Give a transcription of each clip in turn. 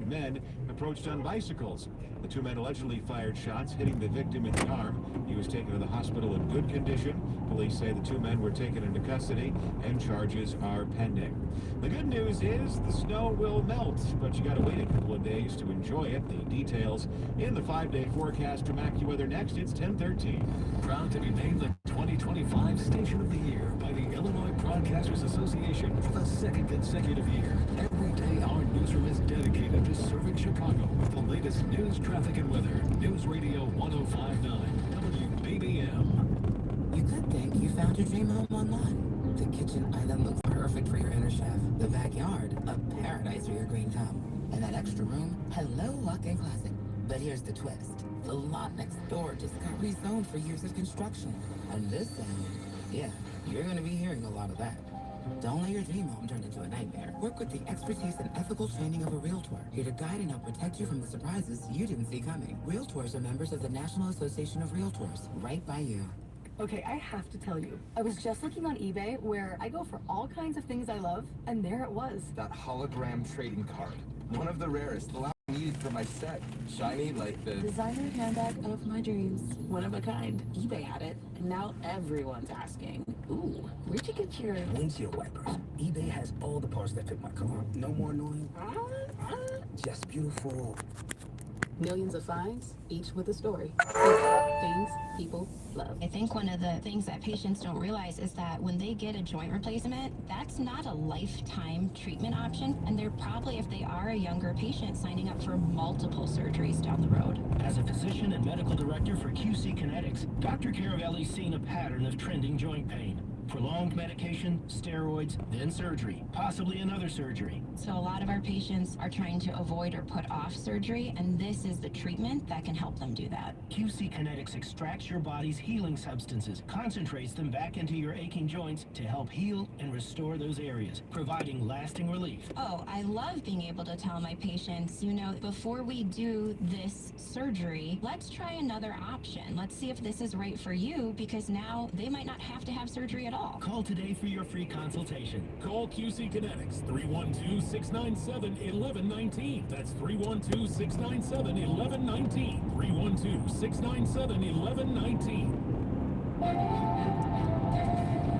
men approached on bicycles. The two men allegedly fired shots, hitting the victim in the arm. He was taken to the hospital in good condition. Police say the two men were taken into custody and charges are pending. The good news is the snow will melt, but you got to wait a couple of days to enjoy it. The details in the 5-day forecast from AccuWeather next. It's 10:13. Proud to be named the 2025 Station of the Year by the Illinois Broadcasters Association for the second consecutive year. Every day, our newsroom is dedicated to serving Chicago with the latest news, traffic, and weather. News Radio 105.9 WBBM. You could think you found your dream home online. The kitchen island looks perfect for your inner chef. The backyard, a paradise for your green thumb. And that extra room, hello walk-in closet. But here's the twist. The lot next door just got rezoned for years of construction. And this sound, yeah, you're going to be hearing a lot of that. Don't let your dream home turn into a nightmare. Work with the expertise and ethical training of a Realtor, here to guide and help protect you from the surprises you didn't see coming. Realtors are members of the National Association of Realtors, right by you. Okay, I have to tell you, I was just looking on eBay where I go for all kinds of things I love, and there it was. That hologram trading card. One of the rarest, the last I needed for my set. Shiny like the Designer handbag of my dreams. One of a kind. eBay had it, and now everyone's asking, ooh, where'd you get your windshield wipers? eBay has all the parts that fit my car. No more annoying. Just beautiful. millions of finds, each with a story. Things people love. I think one of the things that patients don't realize is that when they get a joint replacement, that's not a lifetime treatment option, and they're probably, if they are a younger patient, signing up for multiple surgeries down the road. As a physician and medical director for QC Kinetics, Dr. Caravelli's seen a pattern of trending joint pain. Prolonged medication, steroids, then surgery, possibly another surgery. So a lot of our patients are trying to avoid or put off surgery, and this is the treatment that can help them do that. QC Kinetics extracts your body's healing substances, concentrates them back into your aching joints to help heal and restore those areas, providing lasting relief. Oh, I love being able to tell my patients, you know, before we do this surgery, let's try another option. Let's see if this is right for you, because now they might not have to have surgery at all. Call today for your free consultation. Call QC Kinetics, 312-697-1119. That's 312-697-1119. 312-697-1119.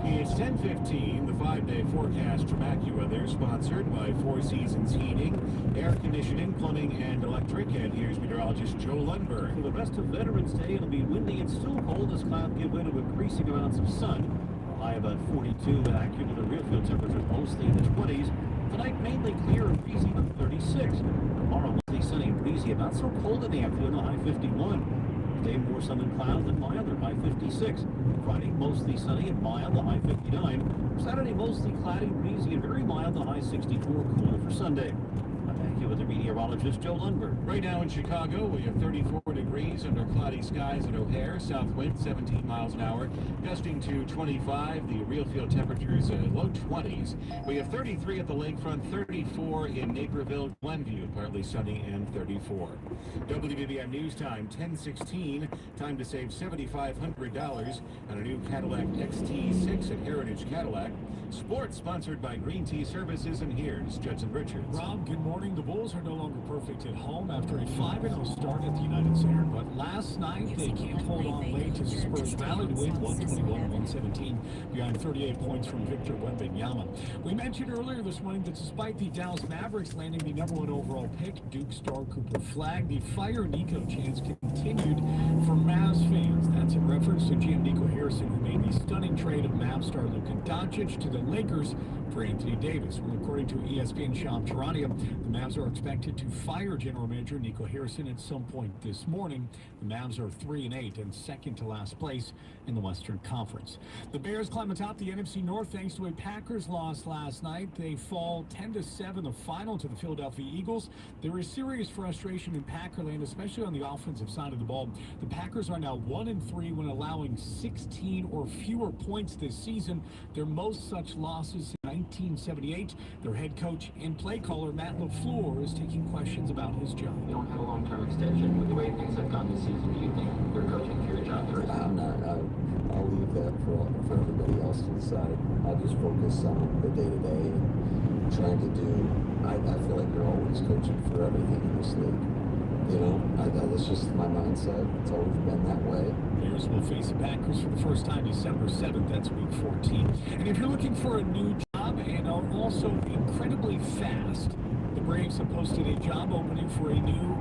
It's 10:15, the 5-day forecast from AccuWeather, sponsored by Four Seasons Heating, Air Conditioning, Plumbing, and Electric. And here's meteorologist Joe Lundberg. For the rest of Veterans Day, it'll be windy and still cold as clouds give way to increasing amounts of sun. High about 42, but AccuWeather real field temperatures mostly in the 20s. Tonight, mainly clear and breezy with 36. Tomorrow, mostly sunny and breezy, about so cold in the afternoon, the high 51. Today, more sun and clouds and milder, high 56. Friday, mostly sunny and mild, the high 59. Saturday, mostly cloudy, breezy, and very mild, the high 64. Cooler for Sunday. With the meteorologist Joe Lundberg. Right now in Chicago, we have 34 degrees under cloudy skies at O'Hare. South wind 17 miles an hour, gusting to 25. The real field temperatures low 20s. We have 33 at the lakefront, 34 in Naperville, Glenview, partly sunny, and 34. WBBM News Time 10:16. Time to save $7,500 on a new Cadillac XT6 at Heritage Cadillac. Sports sponsored by Green Tea Services, and here's Judson Richards. Rob, good morning. The Bulls are no longer perfect at home after a 5-0 start at the United Center, but last night they can't hold on late as the Spurs rallied to win 121-117 behind 38 points from Victor Wembanyama. We mentioned earlier this morning that despite the Dallas Mavericks landing the #1 overall pick, Duke star Cooper Flagg, the Fire Nico chants continued for Mavs fans. That's in reference to GM Nico Harrison, who made the stunning trade of Mavs star Luka Doncic to the Lakers for Anthony Davis. Well, according to ESPN Sham Charania, the Mavs are expected to fire general manager Nico Harrison at some point this morning. The Mavs are 3-8 and second to last place in the Western Conference. The Bears climb atop the NFC North thanks to a Packers loss last night. They fall 10-7, the final, to the Philadelphia Eagles. There is serious frustration in Packerland, especially on the offensive side of the ball. The Packers are now 1-3 when allowing 16 or fewer points this season. Their most such losses in 1978. Their head coach and play caller Matt LaFleur is taking questions about his job. You don't have a long-term extension. With the way things have gone this season, do you think your coaching for your job first? I'm not. I'll leave that for everybody else to decide. I'll just focus on the day-to-day and trying to do I feel like you're always coaching for everything in this league. You know, that's just my mindset. It's always been that way. Bears will face the Packers for the first time December 7th. That's week 14. And if you're looking for a new job and are also incredibly fast, the Braves have posted a job opening for a new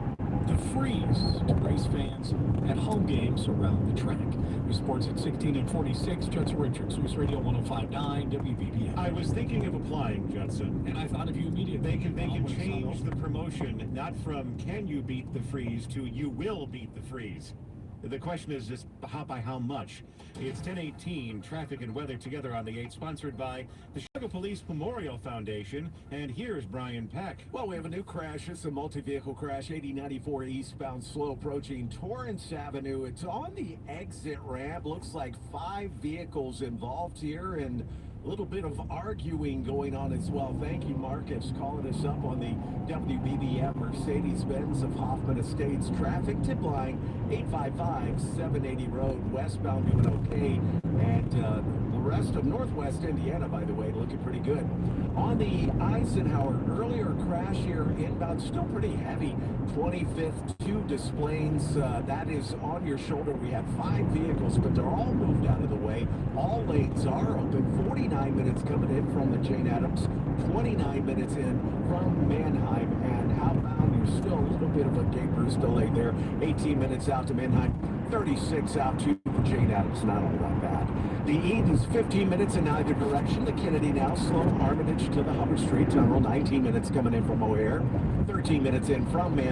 The Freeze to race fans at home games around the track. With sports at 16 and 46, Judson Richards, News Radio 105.9 WBBM. I was thinking of applying, Judson. And I thought of you immediately. They can change the promotion, not from can you beat the freeze to you will beat the freeze. The question is just by how much. It's 10:18, traffic and weather together on the 8, sponsored by the Chicago Police Memorial Foundation. And here's Brian Peck. Well, we have a new crash. It's a multi-vehicle crash, 8094 eastbound, slow approaching Torrance Avenue. It's on the exit ramp. Looks like 5 vehicles involved here, and a little bit of arguing going on as well. Thank you, Marcus, calling us up on the WBBM Mercedes-Benz of Hoffman Estates traffic tip line 855-780 Road, westbound doing okay, and the rest of Northwest Indiana, by the way, looking pretty good. On the Eisenhower, earlier crash here inbound, still pretty heavy. 25th to Des Plaines, that is on your shoulder. We have 5 vehicles, but they're all moved out of the way. All lanes are open. 49 minutes coming in from the Jane Addams, 29 minutes in from Mannheim, and outbound, you're still a little bit of a Gapers delay there. 18 minutes out to Mannheim, 36 out to Jane Addams, not all that bad. The Eden's 15 minutes in either direction. The Kennedy now slow. Armitage to the Hubbard Street Tunnel. 19 minutes coming in from O'Hare. 13 minutes in from the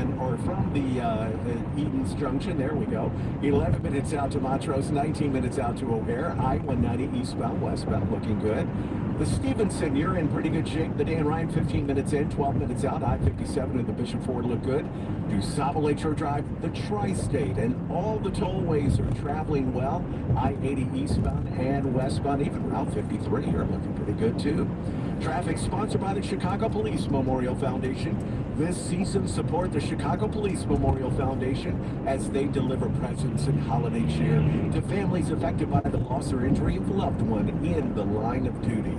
Eden's Junction. There we go. 11 minutes out to Montrose. 19 minutes out to O'Hare. I-190 eastbound, westbound, looking good. The Stevenson, you're in pretty good shape. The Dan Ryan, 15 minutes in, 12 minutes out. I-57 and the Bishop Ford look good. DuSable Lakeshore Drive, the Tri-State, and all the tollways are traveling well. I-80 eastbound and westbound, even Route 53 are looking pretty good too. Traffic sponsored by the Chicago Police Memorial Foundation. This season, support the Chicago Police Memorial Foundation as they deliver presents and holiday cheer to families affected by the loss or injury of a loved one in the line of duty.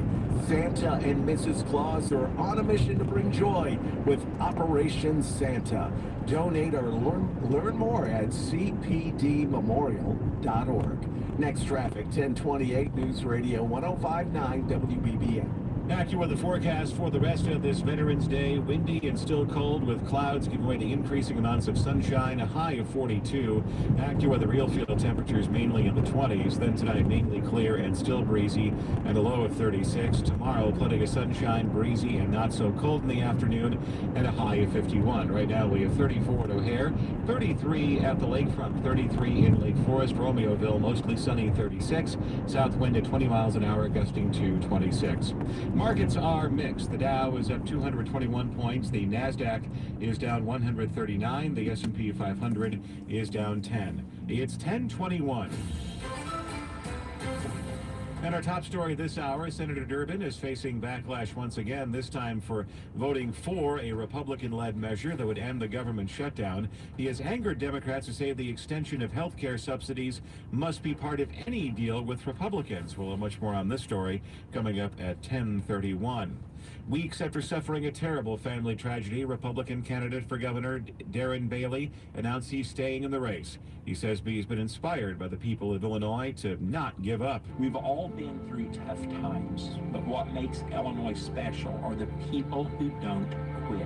Santa and Mrs. Claus are on a mission to bring joy with Operation Santa. Donate or learn more at cpdmemorial.org. Next traffic, 1028 News Radio 105.9 WBBM. AccuWeather forecast for the rest of this Veterans Day. Windy and still cold with clouds giving way to increasing amounts of sunshine, a high of 42. AccuWeather real field temperatures mainly in the 20s. Then tonight mainly clear and still breezy and a low of 36. Tomorrow plenty of sunshine, breezy and not so cold in the afternoon and a high of 51. Right now we have 34 at O'Hare, 33 at the lakefront, 33 in Lake Forest, Romeoville mostly sunny, 36. South wind at 20 miles an hour gusting to 26. Markets are mixed. The Dow is up 221 points. The Nasdaq is down 139. The S&P 500 is down 10. It's 10:21. And our top story this hour, Senator Durbin is facing backlash once again, this time for voting for a Republican-led measure that would end the government shutdown. He has angered Democrats who say the extension of health care subsidies must be part of any deal with Republicans. We'll have much more on this story coming up at 10:31. Weeks after suffering a terrible family tragedy, Republican candidate for governor Darren Bailey announced he's staying in the race. He says he's been inspired by the people of Illinois to not give up. We've all been through tough times, but what makes Illinois special are the people who don't quit.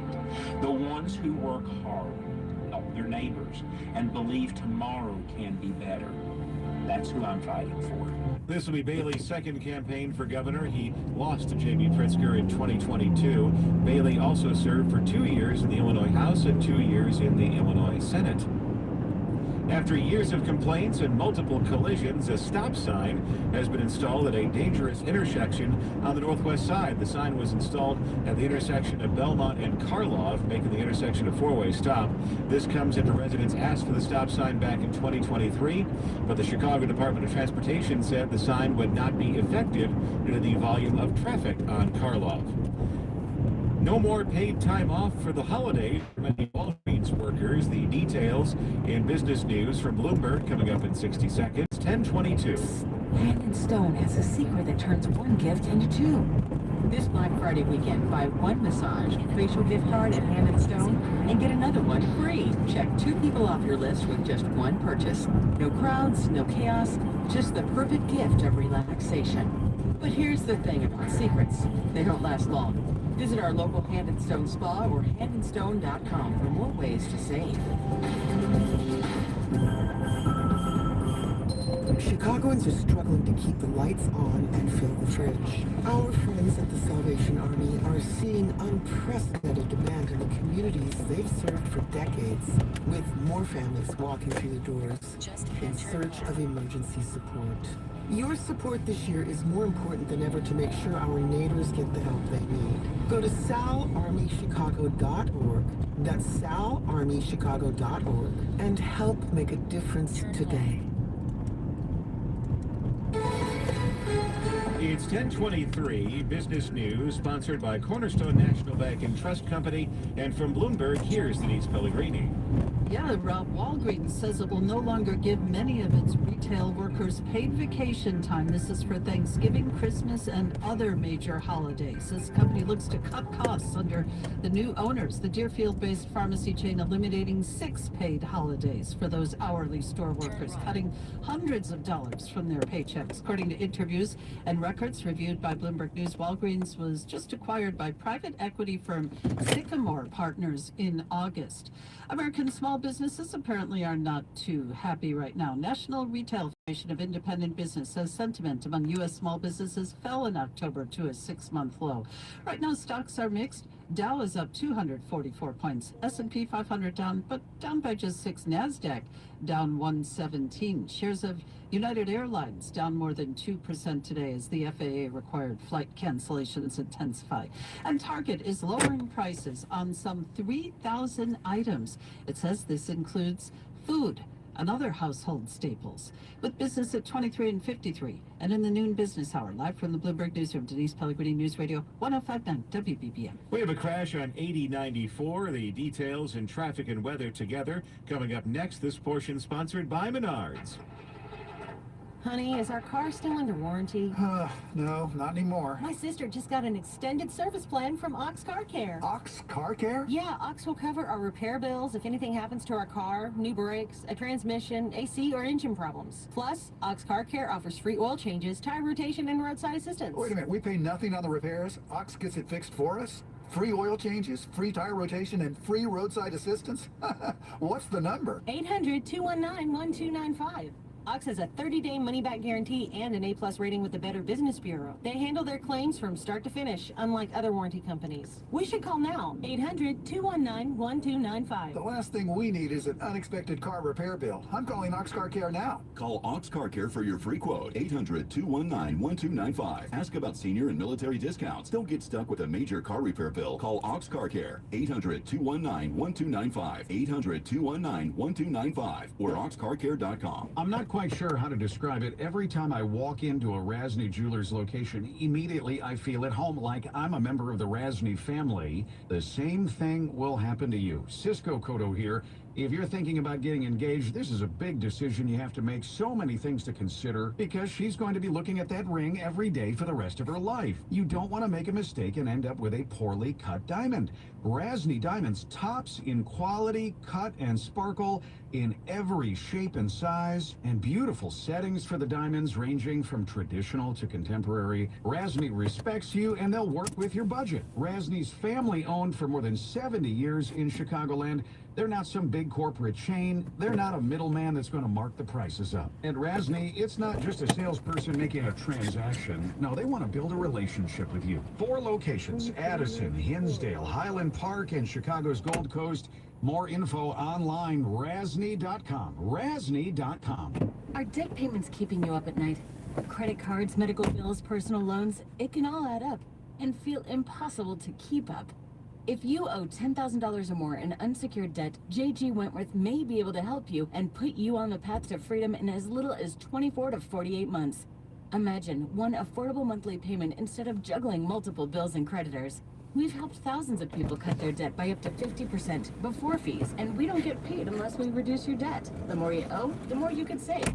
The ones who work hard, help their neighbors, and believe tomorrow can be better. That's who I'm fighting for. This will be Bailey's second campaign for governor. He lost to J.B. Pritzker in 2022. Bailey also served for 2 years in the Illinois House and 2 years in the Illinois Senate. After years of complaints and multiple collisions, a stop sign has been installed at a dangerous intersection on the northwest side. The sign was installed at the intersection of Belmont and Karlov, making the intersection a four-way stop. This comes after residents asked for the stop sign back in 2023, but the Chicago Department of Transportation said the sign would not be effective due to the volume of traffic on Karlov. No more paid time off for the holiday for many Walgreens workers. The details in business news from Bloomberg coming up in 60 seconds. 10:22. Brandon Stone has a secret that turns one gift into two. This Black Friday weekend, buy one massage, facial gift card at Hand & Stone, and get another one free. Check 2 people off your list with just one purchase. No crowds, no chaos, just the perfect gift of relaxation. But here's the thing about secrets. They don't last long. Visit our local Hand & Stone spa or handandstone.com for more ways to save. Chicagoans are struggling to keep the lights on and fill the fridge. Our friends at the Salvation Army are seeing unprecedented demand in the communities they've served for decades, with more families walking through the doors in search of emergency support. Your support this year is more important than ever to make sure our neighbors get the help they need. Go to salarmychicago.org, that's salarmychicago.org, and help make a difference today. It's 10:23 Business News, sponsored by Cornerstone National Bank and Trust Company, and from Bloomberg, here's Denise Pellegrini. Yeah, Rob, Walgreens says it will no longer give many of its retail workers paid vacation time. This is for Thanksgiving, Christmas, and other major holidays. This company looks to cut costs under the new owners, the Deerfield-based pharmacy chain eliminating 6 paid holidays for those hourly store workers, cutting hundreds of dollars from their paychecks. According to interviews and records reviewed by Bloomberg News, Walgreens was just acquired by private equity firm Sycamore Partners in August. American small businesses apparently are not too happy right now. National Retail Federation of Independent Business says sentiment among U.S. small businesses fell in October to a 6-month low. Right now, stocks are mixed. Dow is up 244 points. S&P 500 down, but down by just 6. NASDAQ down 117. Shares of United Airlines down more than 2% today as the FAA required flight cancellations intensify. And Target is lowering prices on some 3,000 items. It says this includes food and other household staples. With business at 23 and 53, and in the noon business hour, live from the Bloomberg Newsroom, Denise Pellegrini, News Radio 105.9 WBBM. We have a crash on 8094. The details and traffic and weather together. Coming up next, this portion sponsored by Menards. Honey, is our car still under warranty? No, not anymore. My sister just got an extended service plan from Ox Car Care. Ox Car Care? Yeah, Ox will cover our repair bills if anything happens to our car, new brakes, a transmission, AC, or engine problems. Plus, Ox Car Care offers free oil changes, tire rotation, and roadside assistance. Wait a minute, we pay nothing on the repairs? Ox gets it fixed for us? Free oil changes, free tire rotation, and free roadside assistance? What's the number? 800-219-1295. Ox has a 30-day money-back guarantee and an A+ rating with the Better Business Bureau. They handle their claims from start to finish, unlike other warranty companies. We should call now, 800-219-1295. The last thing we need is an unexpected car repair bill. I'm calling Ox Car Care now. Call Ox Car Care for your free quote, 800-219-1295. Ask about senior and military discounts. Don't get stuck with a major car repair bill. Call Ox Car Care, 800-219-1295, 800-219-1295, or oxcarcare.com. I'm not quite sure how to describe it. Every time I walk into a Rasny Jewelers location, immediately I feel at home, like I'm a member of the Rasny family. The same thing will happen to you. Cisco Cotto here. If you're thinking about getting engaged, this is a big decision you have to make. So many things to consider because she's going to be looking at that ring every day for the rest of her life. You don't want to make a mistake and end up with a poorly cut diamond. Rasny Diamonds tops in quality, cut, and sparkle in every shape and size, and beautiful settings for the diamonds ranging from traditional to contemporary. Rasny respects you and they'll work with your budget. Rasny's family owned for more than 70 years in Chicagoland. They're not some big corporate chain. They're not a middleman that's going to mark the prices up. At Rasny, it's not just a salesperson making a transaction. No, they want to build a relationship with you. 4 locations: Addison, Hinsdale, Highland Park, and Chicago's Gold Coast. More info online, rasny.com. Rasny.com. Are debt payments keeping you up at night? Credit cards, medical bills, personal loans, it can all add up and feel impossible to keep up. If you owe $10,000 or more in unsecured debt, J.G. Wentworth may be able to help you and put you on the path to freedom in as little as 24 to 48 months. Imagine one affordable monthly payment instead of juggling multiple bills and creditors. We've helped thousands of people cut their debt by up to 50% before fees, and we don't get paid unless we reduce your debt. The more you owe, the more you could save.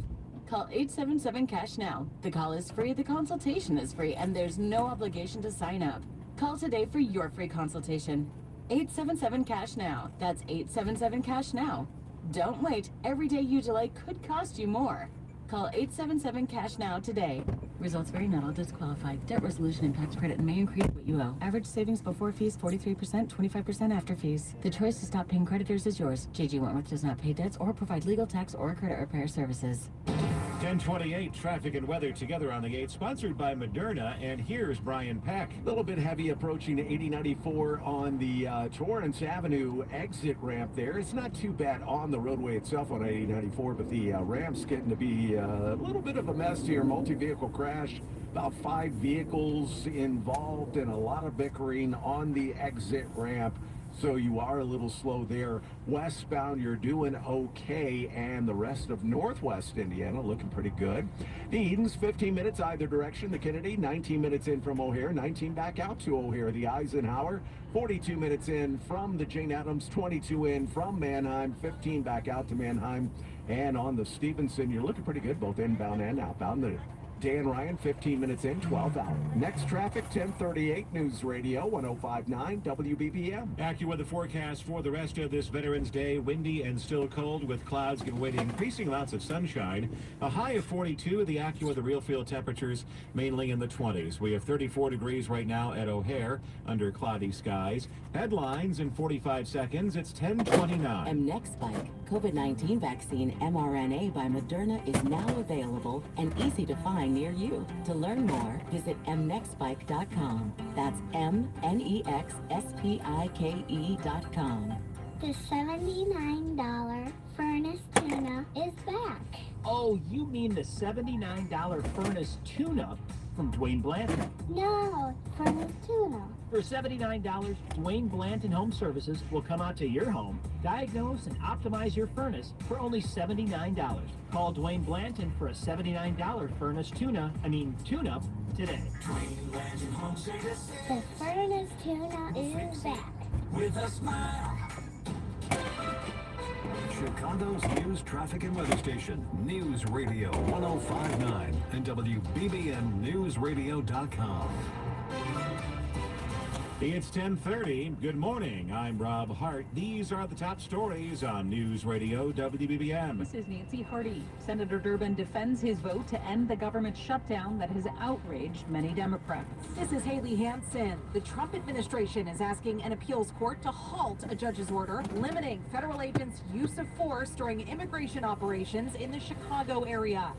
Call 877-CASH now. The call is free, the consultation is free, and there's no obligation to sign up. Call today for your free consultation. 877-CASH now. That's 877-CASH now. Don't wait. Every day you delay could cost you more. Call 877-CASH now today. Results vary, not all disqualified. Debt resolution impacts credit and may increase what you owe. Average savings before fees 43%, 25% after fees. The choice to stop paying creditors is yours. J.G. Wentworth does not pay debts or provide legal, tax, or credit repair services. 1028 traffic and weather together on the 8, sponsored by Moderna, and here's Brian Peck. A little bit heavy approaching 8094 on the Torrance Avenue exit ramp there. It's not too bad on the roadway itself on 8094, but the ramp's getting to be a little bit of a mess here. Multi-vehicle crash, about 5 vehicles involved, and a lot of bickering on the exit ramp. So you are a little slow there. Westbound, you're doing okay, and the rest of Northwest Indiana looking pretty good. The Edens, 15 minutes either direction. The Kennedy, 19 minutes in from O'Hare, 19 back out to O'Hare. The Eisenhower, 42 minutes in from the Jane Addams, 22 in from Manheim, 15 back out to Manheim. And on the Stevenson, you're looking pretty good, both inbound and outbound. The Dan Ryan, 15 minutes in, 12 out. Next traffic, 1038 News Radio, 105.9 WBBM. AccuWeather forecast for the rest of this Veterans Day. Windy and still cold with clouds giving way to increasing amounts of sunshine. A high of 42. The AccuWeather real field temperatures mainly in the 20s. We have 34 degrees right now at O'Hare under cloudy skies. Headlines in 45 seconds. It's 10:29. mNEXSpike COVID-19 vaccine mRNA by Moderna is now available and easy to find near you. To learn more, visit mnexspike.com. That's mnexspike.com. The $79 furnace tuna is back. Oh, you mean the $79 furnace tuna from Dwayne Blanton? No, furnace tuna. For $79, Dwayne Blanton Home Services will come out to your home, diagnose and optimize your furnace for only $79. Call Dwayne Blanton for a $79 furnace tune-up today. Dwayne Blanton Home Services. The furnace tuna is back. With a smile. Chicago's news, traffic, and weather station. News Radio 105.9 and WBBMNewsRadio.com. It's 10:30. Good morning. I'm Rob Hart. These are the top stories on News Radio WBBM. This is Nancy Hardy. Senator Durbin defends his vote to end the government shutdown that has outraged many Democrats. This is Haley Hansen. The Trump administration is asking an appeals court to halt a judge's order limiting federal agents' use of force during immigration operations in the Chicago area.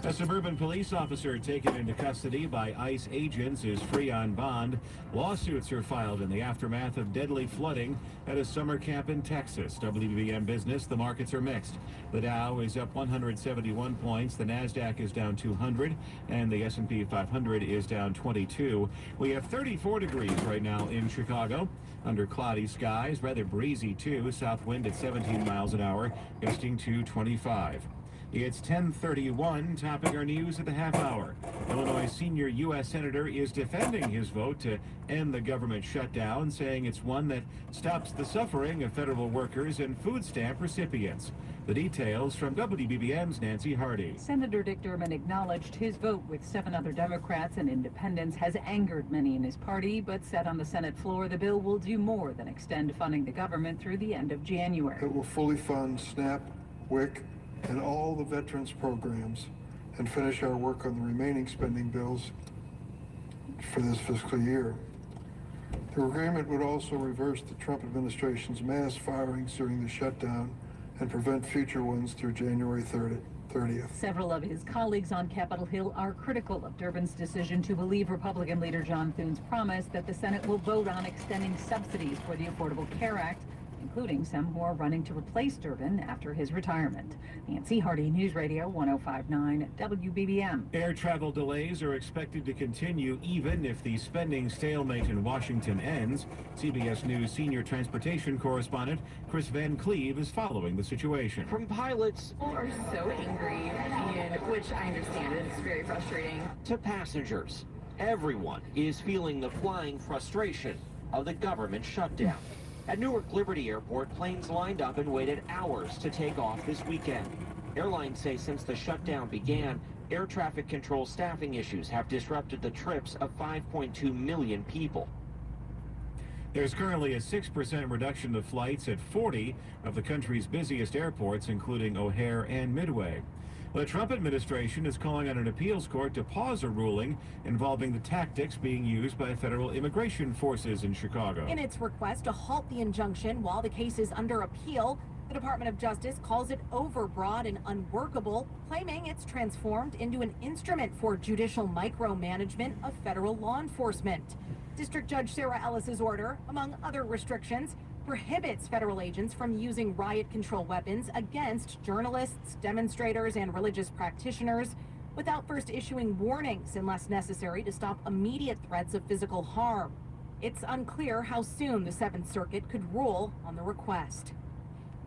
A suburban police officer taken into custody by ICE agents is free on bond. Lawsuits are filed in the aftermath of deadly flooding at a summer camp in Texas. WBBM Business, the markets are mixed. The Dow is up 171 points. The NASDAQ is down 200, and the S&P 500 is down 22. We have 34 degrees right now in Chicago. Under cloudy skies, rather breezy too. South wind at 17 miles an hour, gusting to 25. It's 10:31, topping our news at the half hour. Illinois senior U.S. Senator is defending his vote to end the government shutdown, saying it's one that stops the suffering of federal workers and food stamp recipients. The details from WBBM's Nancy Hardy. Senator Dick Durbin acknowledged his vote with 7 other Democrats and independents has angered many in his party, but said on the Senate floor the bill will do more than extend funding the government through the end of January. It will fully fund SNAP, WIC, and all the veterans programs and finish our work on the remaining spending bills for this fiscal year. The agreement would also reverse the Trump administration's mass firings during the shutdown and prevent future ones through January 30th. Several of his colleagues on Capitol Hill are critical of Durbin's decision to believe Republican leader John Thune's promise that the Senate will vote on extending subsidies for the Affordable Care Act, including some who are running to replace Durbin after his retirement. Nancy Hardy, News Radio 105.9 WBBM. Air travel delays are expected to continue even if the spending stalemate in Washington ends. CBS News senior transportation correspondent Chris Van Cleve is following the situation. From pilots, people are so angry, and which I understand, it's very frustrating, to passengers. Everyone is feeling the flying frustration of the government shutdown. At Newark Liberty Airport, planes lined up and waited hours to take off this weekend. Airlines say since the shutdown began, air traffic control staffing issues have disrupted the trips of 5.2 million people. There's currently a 6% reduction of flights at 40 of the country's busiest airports, including O'Hare and Midway. The Trump administration is calling on an appeals court to pause a ruling involving the tactics being used by federal immigration forces in Chicago. In its request to halt the injunction while the case is under appeal, the Department of Justice calls it overbroad and unworkable, claiming it's transformed into an instrument for judicial micromanagement of federal law enforcement. District Judge Sarah Ellis's order, among other restrictions, prohibits federal agents from using riot control weapons against journalists, demonstrators, and religious practitioners without first issuing warnings unless necessary to stop immediate threats of physical harm. It's unclear how soon the Seventh Circuit could rule on the request.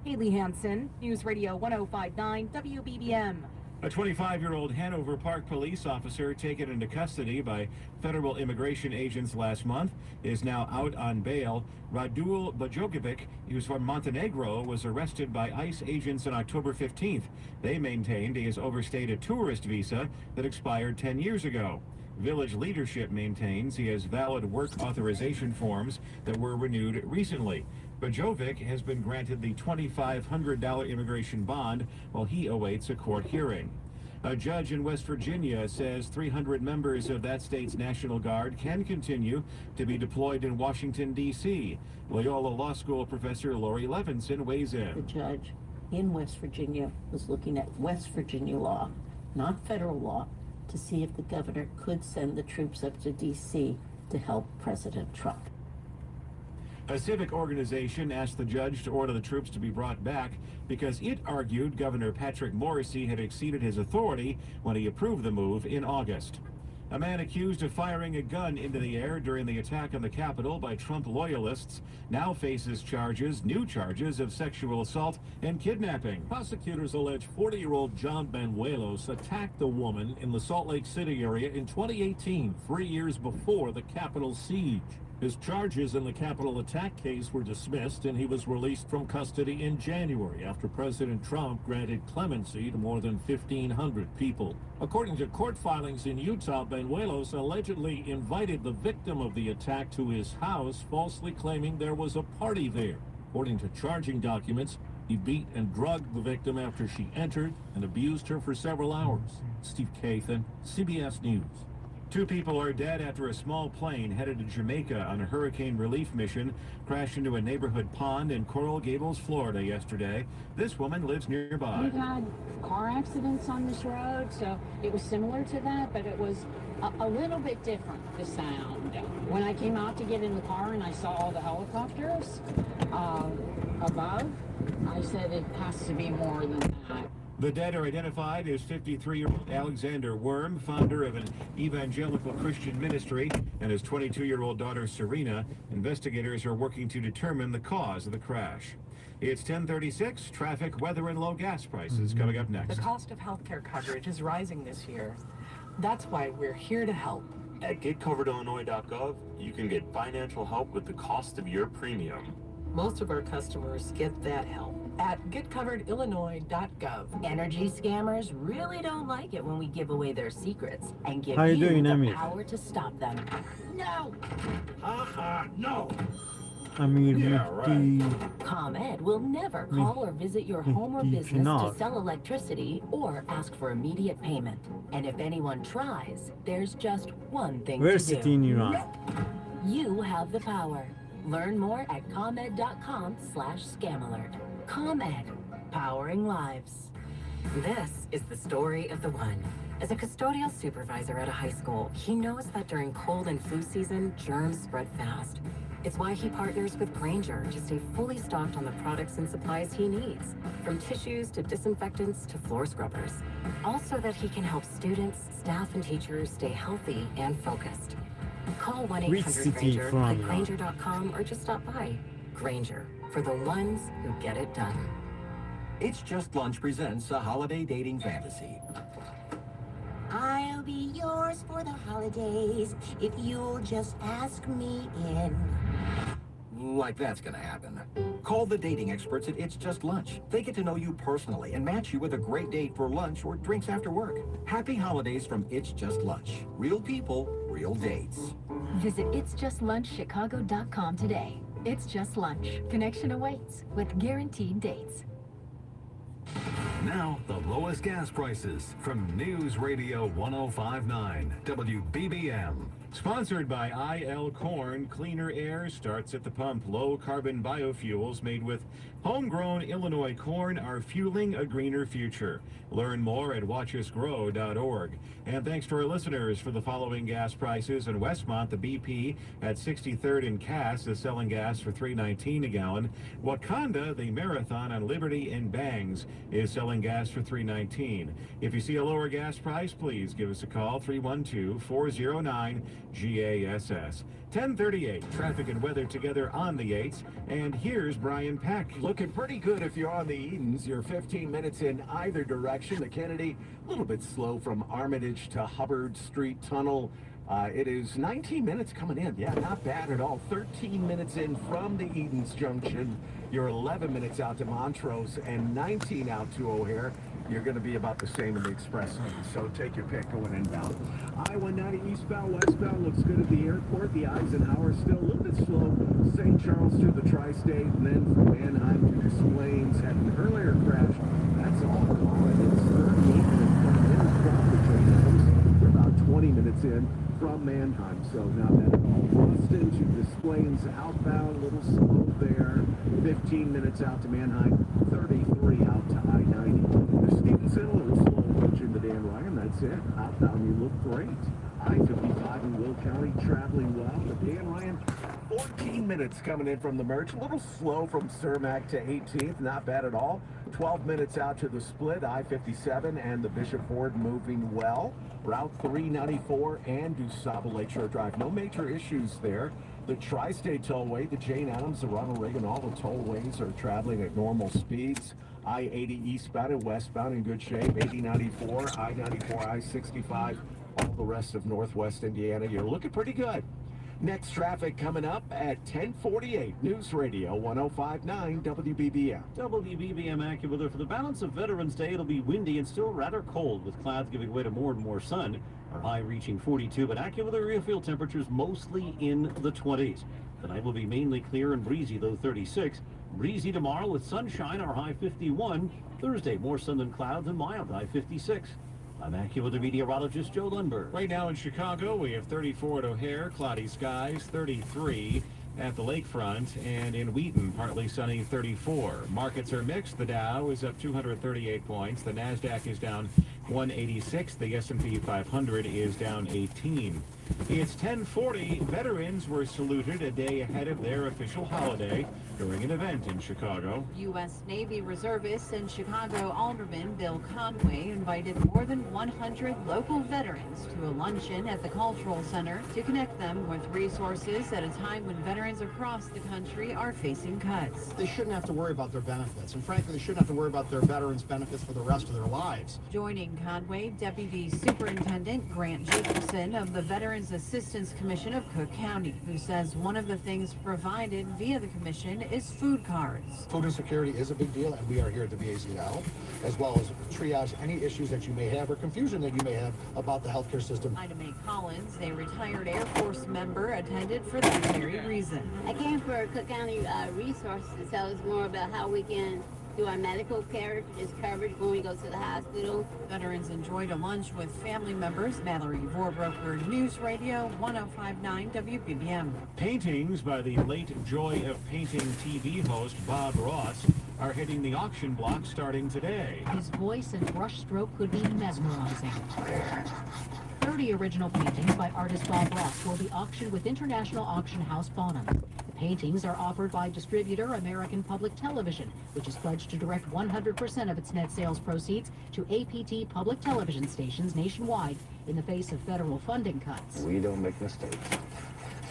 Haley Hansen, News Radio 1059 WBBM. A 25-year-old Hanover Park police officer taken into custody by federal immigration agents last month is now out on bail. Radul Bajogovic, who's from Montenegro, was arrested by ICE agents on October 15th. They maintained he has overstayed a tourist visa that expired 10 years ago. Village leadership maintains he has valid work authorization forms that were renewed recently. Bajovic has been granted the $2,500 immigration bond while he awaits a court hearing. A judge in West Virginia says 300 members of that state's National Guard can continue to be deployed in Washington, D.C. Loyola Law School professor Lori Levinson weighs in. The judge in West Virginia was looking at West Virginia law, not federal law, to see if the governor could send the troops up to D.C. to help President Trump. A civic organization asked the judge to order the troops to be brought back because it argued Governor Patrick Morrisey had exceeded his authority when he approved the move in August. A man accused of firing a gun into the air during the attack on the Capitol by Trump loyalists now faces new charges of sexual assault and kidnapping. Prosecutors allege 40-year-old John Banuelos attacked the woman in the Salt Lake City area in 2018, 3 years before the Capitol siege. His charges in the Capitol attack case were dismissed, and he was released from custody in January after President Trump granted clemency to more than 1,500 people. According to court filings in Utah, Banuelos allegedly invited the victim of the attack to his house, falsely claiming there was a party there. According to charging documents, he beat and drugged the victim after she entered and abused her for several hours. Steve Kathan, CBS News. 2 people are dead after a small plane headed to Jamaica on a hurricane relief mission crashed into a neighborhood pond in Coral Gables, Florida yesterday. This woman lives nearby. We've had car accidents on this road, so it was similar to that, but it was a little bit different, the sound. When I came out to get in the car and I saw all the helicopters above, I said it has to be more than that. The dead are identified as 53-year-old Alexander Worm, founder of an evangelical Christian ministry, and his 22-year-old daughter Serena. Investigators are working to determine the cause of the crash. It's 10:36. Traffic, weather, and low gas prices coming up next. The cost of healthcare coverage is rising this year. That's why we're here to help. At getcoveredillinois.gov, you can get financial help with the cost of your premium. Most of our customers get that help at getcoveredillinois.gov. Energy scammers really don't like it when we give away their secrets and give How you doing, the Amir? power to stop them. No! No! Amir, ComEd will never call or visit your home or business cannot. to sell electricity or ask for immediate payment. And if anyone tries, there's just one thing Where's to it do. in Iran? You have the power. Learn more at ComEd.com/scamalert. ComEd, powering lives. This is the story of the one. As a custodial supervisor at a high school, he knows that during cold and flu season, germs spread fast. It's why he partners with Grainger to stay fully stocked on the products and supplies he needs, from tissues to disinfectants to floor scrubbers. Also that he can help students, staff, and teachers stay healthy and focused. Call 1-800-GRAINGER, click Grainger.com, or just stop by. Grainger, for the ones who get it done. It's Just Lunch presents a holiday dating fantasy. I'll be yours for the holidays if you'll just ask me in. like that's gonna happen. Call the dating experts at It's Just Lunch. They get to know you personally and match you with a great date for lunch or drinks after work. Happy holidays from It's Just Lunch. Real people, real dates. Visit itsjustlunchchicago.com today. It's Just Lunch. Connection awaits with guaranteed dates. Now, the lowest gas prices from News Radio 105.9 WBBM. Sponsored by IL Corn, cleaner air starts at the pump. Low carbon biofuels made with homegrown Illinois corn are fueling a greener future. Learn more at watchusgrow.org. And thanks to our listeners for the following gas prices. In Westmont, the BP at 63rd and Cass is selling gas for $3.19 a gallon. Wakanda, the Marathon on Liberty and Bangs, is selling gas for $3.19. If you see a lower gas price, please give us a call, 312-409-GASS. 10:38, traffic and weather together on the 8s. And here's Brian Peck. Looking pretty good if you're on the Edens. You're 15 minutes in either direction. The Kennedy, a little bit slow from Armitage to Hubbard Street Tunnel. It is 19 minutes coming in. Yeah, not bad at all. 13 minutes in from the Edens Junction. You're 11 minutes out to Montrose and 19 out to O'Hare. You're going to be about the same in the express lane, so take your pick going inbound. I-190 eastbound, westbound looks good at the airport. The Eisenhower still a little bit slow. St. Charles to the Tri-State, and then from Manheim to Des Plaines. Had an earlier crash. That's all gone. It's 38 minutes coming in from the train items. We're about 20 minutes in from Manheim, so not bad at all. Boston to Des Plaines outbound, a little slow there. 15 minutes out to Manheim, 33 out to I-90. The Stevenson, a little slow approaching the Dan Ryan, that's it. Outbound, you look great. I-55 in Will County, traveling well. The Dan Ryan, 14 minutes coming in from the merge. A little slow from Cermak to 18th, not bad at all. 12 minutes out to the split, I-57 and the Bishop Ford moving well. Route 394 and DuSable Lakeshore Drive. No major issues there. The Tri-State Tollway, the Jane Addams, the Ronald Reagan, all the tollways are traveling at normal speeds. I-80 eastbound and westbound in good shape. 80-94, I-94, I-65, all the rest of Northwest Indiana. You're looking pretty good. Next traffic coming up at 10:48. News Radio 105.9 WBBM. WBBM AccuWeather. For the balance of Veterans Day, it'll be windy and still rather cold, with clouds giving way to more and more sun. Our high reaching 42, but AccuWeather real field temperatures mostly in the 20s. Tonight will be mainly clear and breezy, though 36. Breezy tomorrow with sunshine, our high 51. Thursday, more sun than clouds and mild, high 56. I'm AccuWeather meteorologist Joe Lundberg. Right now in Chicago, we have 34 at O'Hare, cloudy skies, 33 at the lakefront, and in Wheaton, partly sunny, 34. Markets are mixed. The Dow is up 238 points. The NASDAQ is down 186. The S&P 500 is down 18. It's 10:40. Veterans were saluted a day ahead of their official holiday during an event in Chicago. U.S. Navy reservists and Chicago Alderman Bill Conway invited more than 100 local veterans to a luncheon at the Cultural Center to connect them with resources at a time when veterans across the country are facing cuts. They shouldn't have to worry about their benefits, and frankly, they shouldn't have to worry about their veterans' benefits for the rest of their lives. Joining Conway, Deputy Superintendent Grant Jacobson of the Veterans Assistance Commission of Cook County, who says one of the things provided via the commission is food cards. Food insecurity is a big deal, and we are here at the VA to help, as well as triage any issues that you may have or confusion that you may have about the healthcare system. Ida Mae Collins, a retired Air Force member, attended for that very reason. I came for Cook County resources to tell us more about how we can do our medical care, is coverage when we go to the hospital. Veterans enjoyed a lunch with family members. Mallory Vorbroker, News Radio 105.9 WBBM. Paintings by the late Joy of Painting TV host Bob Ross are hitting the auction block starting today. His voice and brushstroke could be mesmerizing. 30 original paintings by artist Bob Ross will be auctioned with International Auction House Bonham. The paintings are offered by distributor American Public Television, which is pledged to direct 100% of its net sales proceeds to APT public television stations nationwide in the face of federal funding cuts. We don't make mistakes.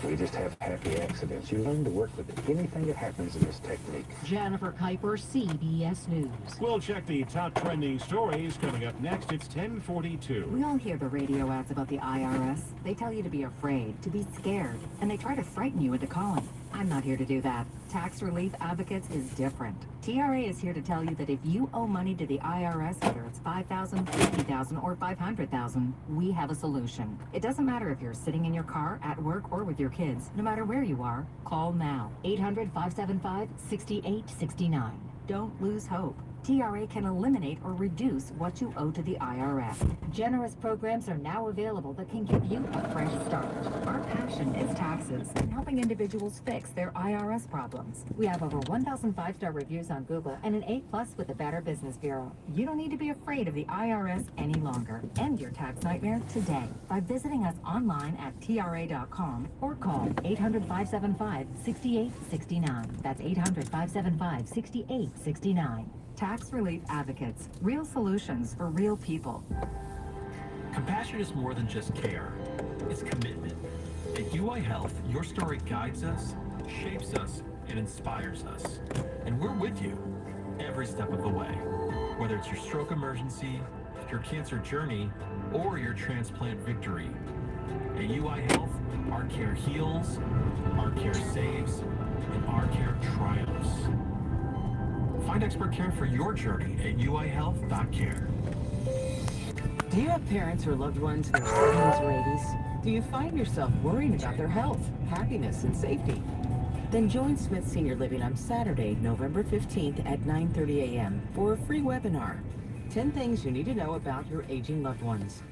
We just have happy accidents. You learn to work with anything that happens in this technique. Jennifer Kuiper, CBS News. We'll check the top trending stories coming up next. It's 10:42. We all hear the radio ads about the IRS. They tell you to be afraid, to be scared, and they try to frighten you into calling. I'm not here to do that. Tax Relief Advocates is different. TRA is here to tell you that if you owe money to the IRS, whether it's $5,000, $50,000, or $500,000, we have a solution. It doesn't matter if you're sitting in your car, at work, or with your kids. No matter where you are, call now. 800-575-6869. Don't lose hope. TRA can eliminate or reduce what you owe to the IRS. Generous programs are now available that can give you a fresh start. Our passion is taxes and helping individuals fix their IRS problems. We have over 1,000 5-star reviews on Google and an A+ with the Better Business Bureau. You don't need to be afraid of the IRS any longer. End your tax nightmare today by visiting us online at TRA.com or call 800-575-6869. That's 800-575-6869. Tax Relief Advocates. Real solutions for real people. Compassion is more than just care. It's commitment. At UI Health, your story guides us, shapes us, and inspires us. And we're with you every step of the way. Whether it's your stroke emergency, your cancer journey, or your transplant victory. At UI Health, our care heals, our care saves, and our care triumphs. Find expert care for your journey at uihealth.care. Do you have parents or loved ones in their 70s or 80s? Do you find yourself worrying about their health, happiness, and safety? Then join Smith Senior Living on Saturday, November 15th at 9:30 a.m. for a free webinar. 10 things you need to know about your aging loved ones.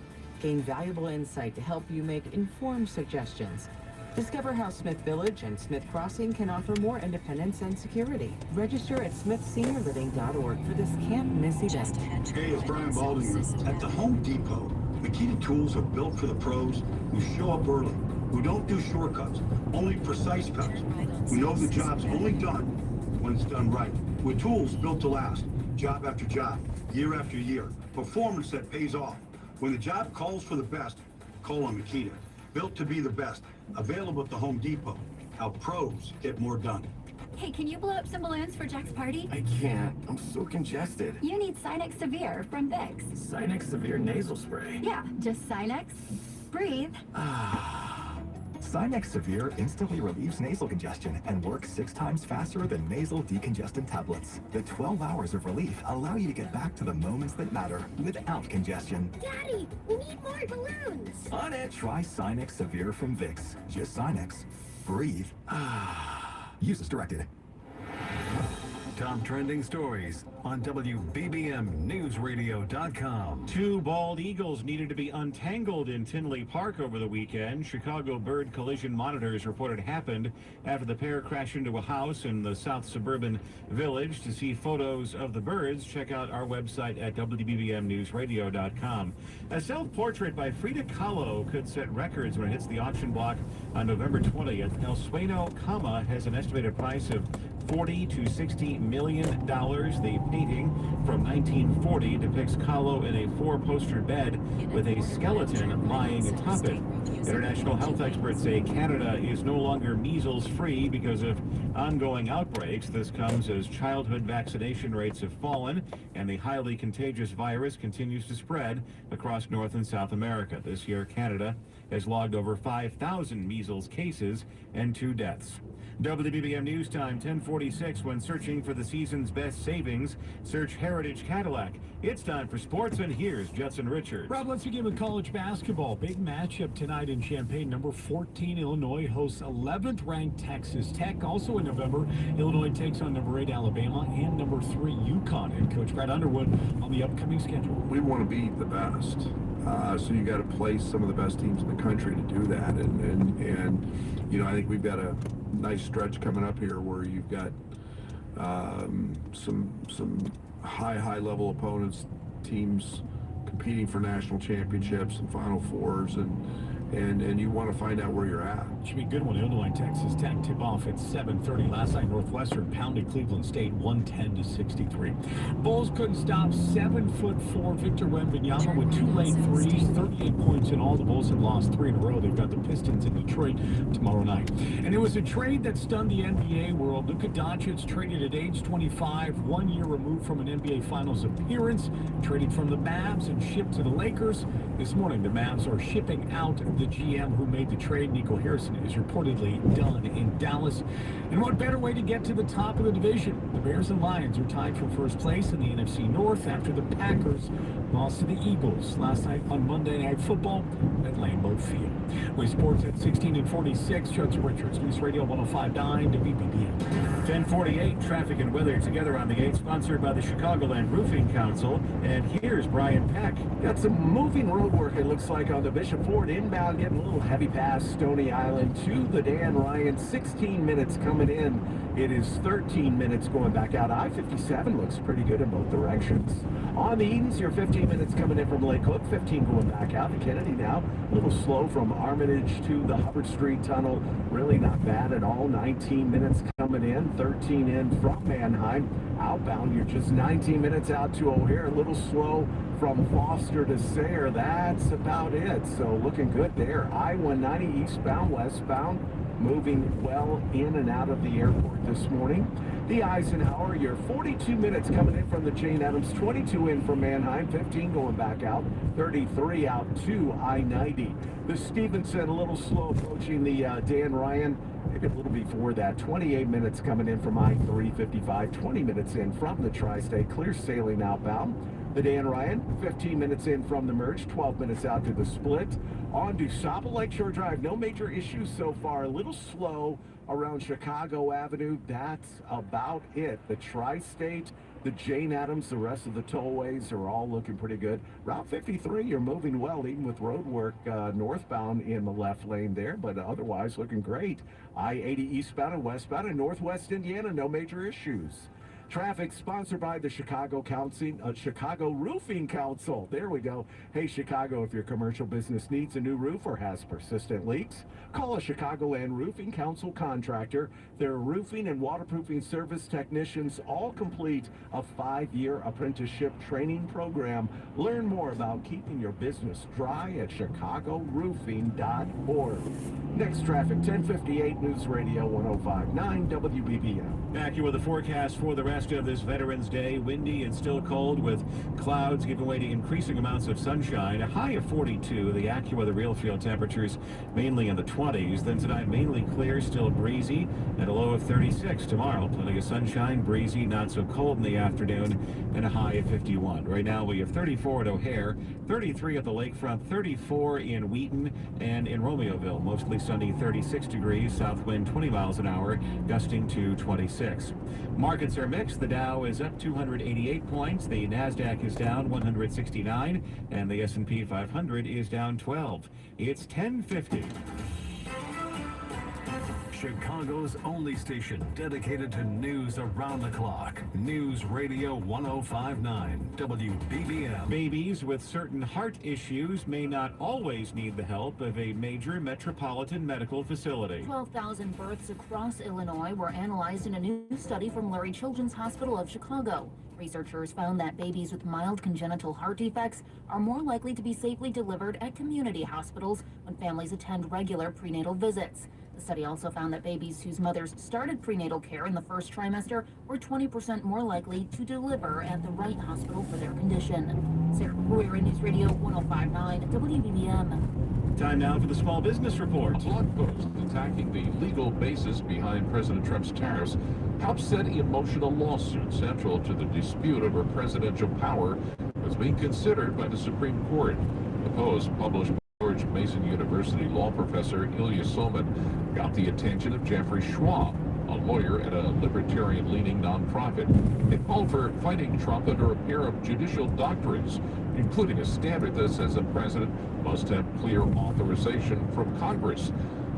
Gain valuable insight to help you make informed suggestions. Discover how Smith Village and Smith Crossing can offer more independence and security. Register at smithseniorliving.org for this can't-miss event. Hey, it's Brian Baldwin. At the Home Depot, Makita tools are built for the pros who show up early, who don't do shortcuts, only precise cuts, who know the job's only done when it's done right. With tools built to last, job after job, year after year, performance that pays off. When the job calls for the best, call on Makita. Built to be the best. Available at the Home Depot. How pros get more done. Hey, can you blow up some balloons for Jack's party? I can't. I'm so congested. You need Sinex Severe from Vicks. Sinex Severe nasal spray. Yeah, just Sinex. Breathe. Sinex Severe instantly relieves nasal congestion and works 6 times faster than nasal decongestant tablets. The 12 hours of relief allow you to get back to the moments that matter without congestion. Daddy, we need more balloons. On it. Try Sinex Severe from Vicks. Just Sinex. Breathe. Use as directed. Top trending stories on WBBMNewsRadio.com. 2 bald eagles needed to be untangled in Tinley Park over the weekend. Chicago bird collision monitors reported happened after the pair crashed into a house in the south suburban village. To see photos of the birds, check out our website at WBBMNewsRadio.com. A self-portrait by Frida Kahlo could set records when it hits the auction block on November 20th. El Sueño Cama has an estimated price of $40 to $60 million. The painting from 1940 depicts Kahlo in a 4-poster bed with a skeleton lying atop it. International health experts say Canada is no longer measles-free because of ongoing outbreaks. This comes as childhood vaccination rates have fallen and the highly contagious virus continues to spread across North and South America. This year, Canada has logged over 5,000 measles cases and 2 deaths. WBBM News Time, 1046. When searching for the season's best savings, search Heritage Cadillac. It's time for sports, and here's Judson Richards. Rob, let's begin with college basketball. Big matchup tonight in Champaign. Number 14, Illinois hosts 11th ranked Texas Tech. Also in November, Illinois takes on number 8, Alabama, and number 3, UConn. And Coach Brad Underwood on the upcoming schedule. We want to beat the best. So you got to place some of the best teams in the country to do that. And you know, I think we've got a nice stretch coming up here where you've got some high level opponents, teams competing for national championships and Final Fours, and you want to find out where you're at. Should be a good one. Illinois, Texas Tech tip off at 7:30. Last night, Northwestern pounded Cleveland State 110-63. Bulls couldn't stop 7'4" Victor Wembanyama with 2 late threes, 38 points in all. The Bulls have lost 3 in a row. They've got the Pistons in Detroit tomorrow night. And it was a trade that stunned the NBA world. Luka Doncic traded at age 25, 1 year removed from an NBA Finals appearance, traded from the Mavs and shipped to the Lakers. This morning, the Mavs are shipping out the GM who made the trade, Nico Harrison, is reportedly done in Dallas. And what better way to get to the top of the division? The Bears and Lions are tied for first place in the NFC North after the Packers lost to the Eagles last night on Monday Night Football at Lambeau Field. With sports at 16 and 46, Judson Richards, News Radio 105.9 WBBM. 10:48, traffic and weather together on the 8, sponsored by the Chicagoland Roofing Council. And here's Brian Peck. Got some moving road work, it looks like, on the Bishop Ford inbound, getting a little heavy past Stony Island to the Dan Ryan. 16 minutes coming in. It is 13 minutes going back out. I-57 looks pretty good in both directions. On the Edens, you're 15 minutes coming in from Lake Hook, 15 going back out to Kennedy now. A little slow from Armitage to the Hubbard Street Tunnel. Really not bad at all. 19 minutes coming in, 13 in from Manheim. Outbound, you're just 19 minutes out to O'Hare. A little slow from Foster to Sayre. That's about it. So looking good there. I-190 eastbound, westbound, moving well in and out of the airport this morning. The Eisenhower, you're 42 minutes coming in from the Jane Addams, 22 in from Manheim, 15 going back out, 33 out to I-90. The Stevenson, a little slow approaching the Dan Ryan, maybe a little before that, 28 minutes coming in from I-355, 20 minutes in from the Tri-State, clear sailing outbound. The Dan Ryan, 15 minutes in from the merge, 12 minutes out to the split. On to Sapple Lakeshore Drive, no major issues so far. A little slow around Chicago Avenue. That's about it. The Tri-State, the Jane Addams, the rest of the tollways are all looking pretty good. Route 53, you're moving well, even with road work northbound in the left lane there, but otherwise looking great. I-80 eastbound and westbound in Northwest Indiana, no major issues. Traffic sponsored by the Chicago Roofing Council. There we go. Hey, Chicago, if your commercial business needs a new roof or has persistent leaks, call a Chicagoland Roofing Council contractor. Their roofing and waterproofing service technicians all complete a 5-year apprenticeship training program. Learn more about keeping your business dry at chicagoroofing.org. Next traffic, 1058 News Radio 105.9 WBBM. Back here with the forecast for the rest of this Veterans Day. Windy and still cold with clouds giving way to increasing amounts of sunshine. A high of 42. The AccuWeather real field temperatures mainly in the 20s. Then tonight mainly clear, still breezy, and a low of 36. Tomorrow plenty of sunshine, breezy, not so cold in the afternoon, and a high of 51. Right now we have 34 at O'Hare, 33 at the lakefront, 34 in Wheaton, and in Romeoville mostly sunny, 36 degrees, south wind 20 miles an hour, gusting to 26. Markets are mixed. The Dow is up 288 points. The Nasdaq is down 169, and the S&P 500 is down 12. It's 10:50. Chicago's only station dedicated to news around the clock. News Radio 105.9 WBBM. Babies with certain heart issues may not always need the help of a major metropolitan medical facility. 12,000 births across Illinois were analyzed in a new study from Lurie Children's Hospital of Chicago. Researchers found that babies with mild congenital heart defects are more likely to be safely delivered at community hospitals when families attend regular prenatal visits. The study also found that babies whose mothers started prenatal care in the first trimester were 20% more likely to deliver at the right hospital for their condition. Sarah Brewer, News Radio 105.9 WBBM. Time now for the Small Business Report. A blog post attacking the legal basis behind President Trump's tariffs helps set emotional lawsuit central to the dispute over presidential power was being considered by the Supreme Court. The post, published by George Mason University law professor Ilya Soman, got the attention of Jeffrey Schwab, a lawyer at a libertarian-leaning nonprofit. It called for fighting Trump under a pair of judicial doctrines, including a standard that says a president must have clear authorization from Congress.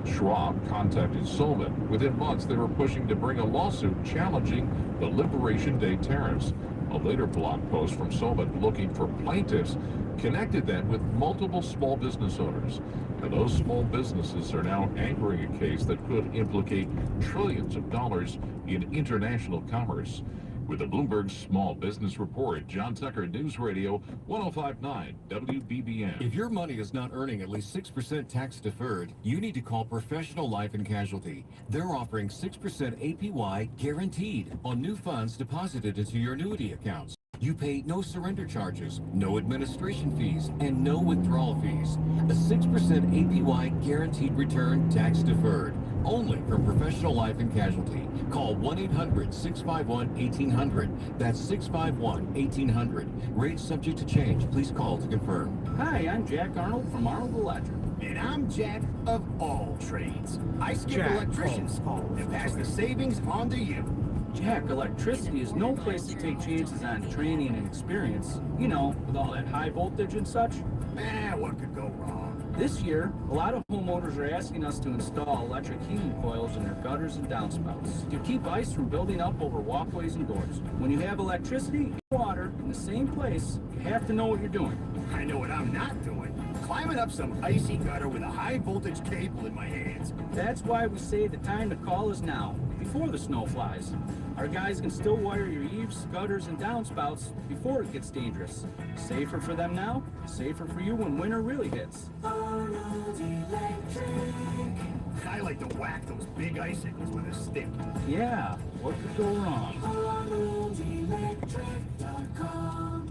Schwab contacted Soman. Within months, they were pushing to bring a lawsuit challenging the Liberation Day tariffs. A later blog post from Soman looking for plaintiffs connected them with multiple small business owners. And those small businesses are now anchoring a case that could implicate trillions of dollars in international commerce. With the Bloomberg Small Business Report, John Tucker, News Radio 105.9 WBBM. If your money is not earning at least 6% tax deferred, you need to call Professional Life and Casualty. They're offering 6% APY guaranteed on new funds deposited into your annuity accounts. You pay no surrender charges, no administration fees, and no withdrawal fees. A 6% APY guaranteed return, tax deferred. Only from Professional Life and Casualty. Call 1-800-651-1800. That's 651-1800. Rates subject to change. Please call to confirm. Hi, I'm Jack Arnold from Arnold Electric. And I'm Jack of all trades. I skip electricians and pass the savings on to you. Jack, electricity is no place to take chances on training and experience. You know, with all that high voltage and such. What could go wrong? This year, a lot of homeowners are asking us to install electric heating coils in their gutters and downspouts to keep ice from building up over walkways and doors. When you have electricity and water in the same place, you have to know what you're doing. I know what I'm not doing. Climbing up some icy gutter with a high voltage cable in my hands. That's why we say the time to call is now, before the snow flies. Our guys can still wire your eaves, gutters, and downspouts before it gets dangerous. Safer for them now, safer for you when winter really hits. Arnold Electric. I like to whack those big icicles with a stick. Yeah, what could go wrong? ArnoldElectric.com.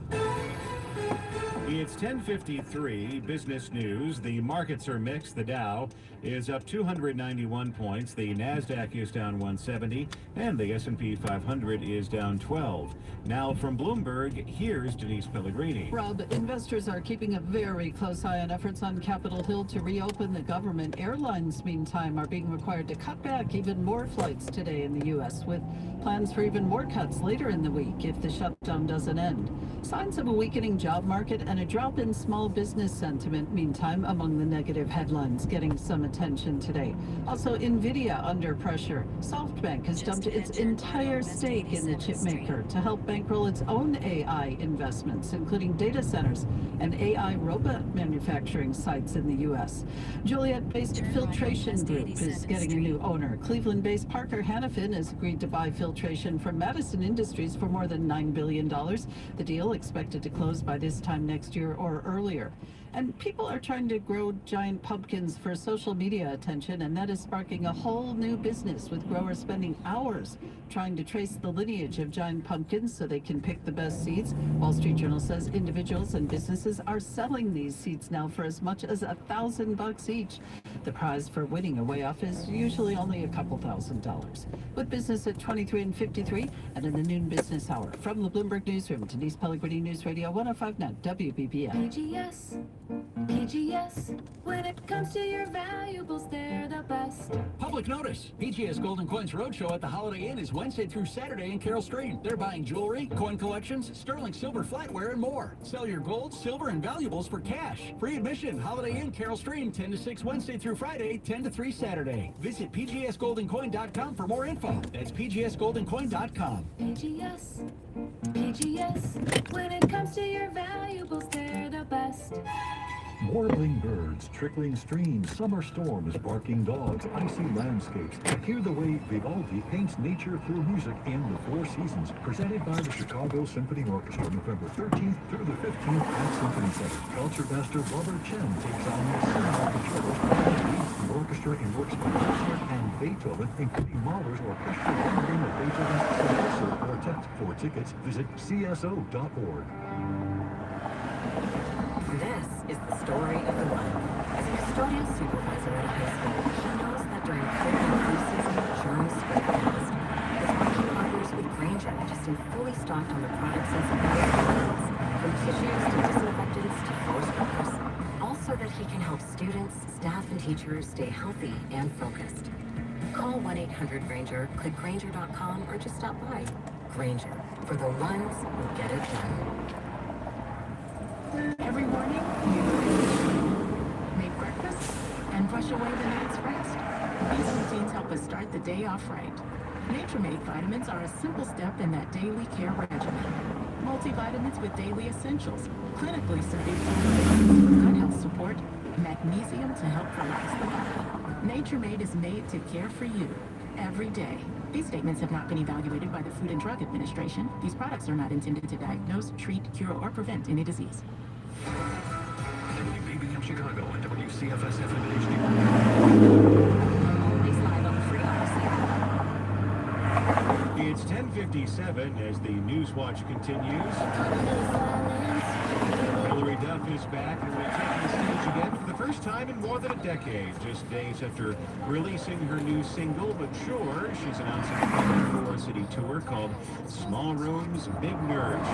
It's 10:53, business news. The markets are mixed. The Dow is up 291 points. The NASDAQ is down 170, and the S&P 500 is down 12. Now from Bloomberg, here's Denise Pellegrini. Rob, investors are keeping a very close eye on efforts on Capitol Hill to reopen the government. Airlines, meantime, are being required to cut back even more flights today in the U.S., with plans for even more cuts later in the week if the shutdown doesn't end. Signs of a weakening job market and a drop in small business sentiment, meantime, among the negative headlines getting some attention today. Also, Nvidia under pressure. SoftBank has dumped its entire stake in the chipmaker to help bankroll its own AI investments, including data centers and AI robot manufacturing sites in the U.S. Joliet-based Filtration Group is getting a new owner. Cleveland-based Parker Hannafin has agreed to buy Filtration from Madison Industries for more than $9 billion. The deal expected to close by this time next year or earlier. And people are trying to grow giant pumpkins for social media attention, and that is sparking a whole new business, with growers spending hours trying to trace the lineage of giant pumpkins so they can pick the best seeds. Wall Street Journal says individuals and businesses are selling these seeds now for as much as $1,000 each. The prize for winning a way off is usually only a couple $1,000s. With business at 23 and 53 and in the noon business hour. From the Bloomberg Newsroom, Denise Pellegrini, News Radio 1059 WBBM. PGS, when it comes to your valuables, they're the best. Public notice, PGS Golden Coins Roadshow at the Holiday Inn is Wednesday through Saturday in Carroll Stream. They're buying jewelry, coin collections, sterling silver flatware, and more. Sell your gold, silver, and valuables for cash. Free admission, Holiday Inn, Carroll Stream, 10 to 6 Wednesday through Friday, 10 to 3 Saturday. Visit pgsgoldencoin.com for more info. That's pgsgoldencoin.com. PGS, when it comes to your valuables, they're the best. Warbling birds, trickling streams, summer storms, barking dogs, icy landscapes. Hear the way Vivaldi paints nature through music in the Four Seasons. Presented by the Chicago Symphony Orchestra, November 13th through the 15th at Symphony Center. Concertmaster Robert Chen takes on the cinema concertos that leads the orchestra in works by Mozart and Beethoven, including Mahler's orchestral rendering of Beethoven's Scherzo Quartet. For tickets, visit cso.org. This is the story of the one. As a custodial supervisor at a high school, he knows that during cold and flu season, germs spread fast. That's why he partners with Grainger to stay fully stocked on the products and supplies he needs, from tissues to disinfectants to force covers, all so that he can help students, staff, and teachers stay healthy and focused. Call 1-800-GRAINGER, click Grainger.com, or just stop by. Grainger, for the ones who get it done. Every morning, you make breakfast and brush away the night's rest. These routines help us start the day off right. Nature-Made vitamins are a simple step in that daily care regimen. Multivitamins with daily essentials, clinically studied for gut health support, magnesium to help relax the body. Nature-Made is made to care for you every day. These statements have not been evaluated by the Food and Drug Administration. These products are not intended to diagnose, treat, cure, or prevent any disease. WBBM Chicago and WCFS FM HD. Always live on the free Odyssey. It's 10:57 as the News Watch continues. Hillary Duff is back and will take the stage again for the first time in more than a decade. Just days after releasing her new single, Mature, she's announcing a four-city tour called Small Rooms, Big Nerds.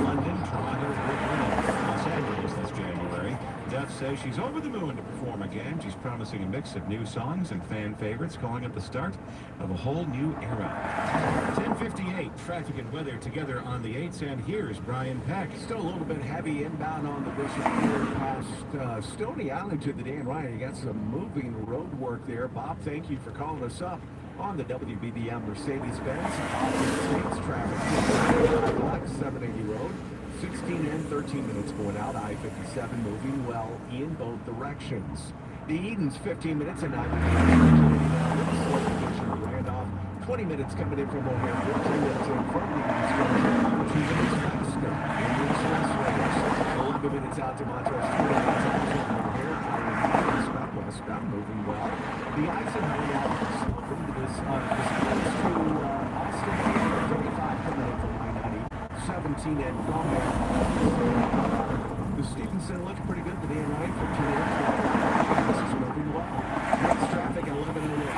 London, Toronto, Brooklyn, and Los Angeles this January. Duff says she's over the moon to perform again. She's promising a mix of new songs and fan favorites, calling it the start of a whole new era. 10:58, traffic and weather together on the 8s, and here's Brian Peck. Still a little bit heavy inbound on the Bishop here past Stony Island to the Dan Ryan. You got some moving road work there. Bob, thank you for calling us up on the WBBM Mercedes-Benz. States traffic 780 road. 16 and 13 minutes going out. I-57 moving well in both directions. The Edens 15 minutes and 9 Randolph. 20 minutes coming in from O'Hare. 14 minutes in from the Edens. 2 minutes faster in the expressways. 11 minutes out to Montrose. 2 minutes out to O'Hare. Westbound moving well. The Eisenhower from this to Austin. 35 coming in from I-90. 17 and from there. The Stevenson looks pretty good today, right? For 2 minutes. This is moving well. Next traffic 11:08.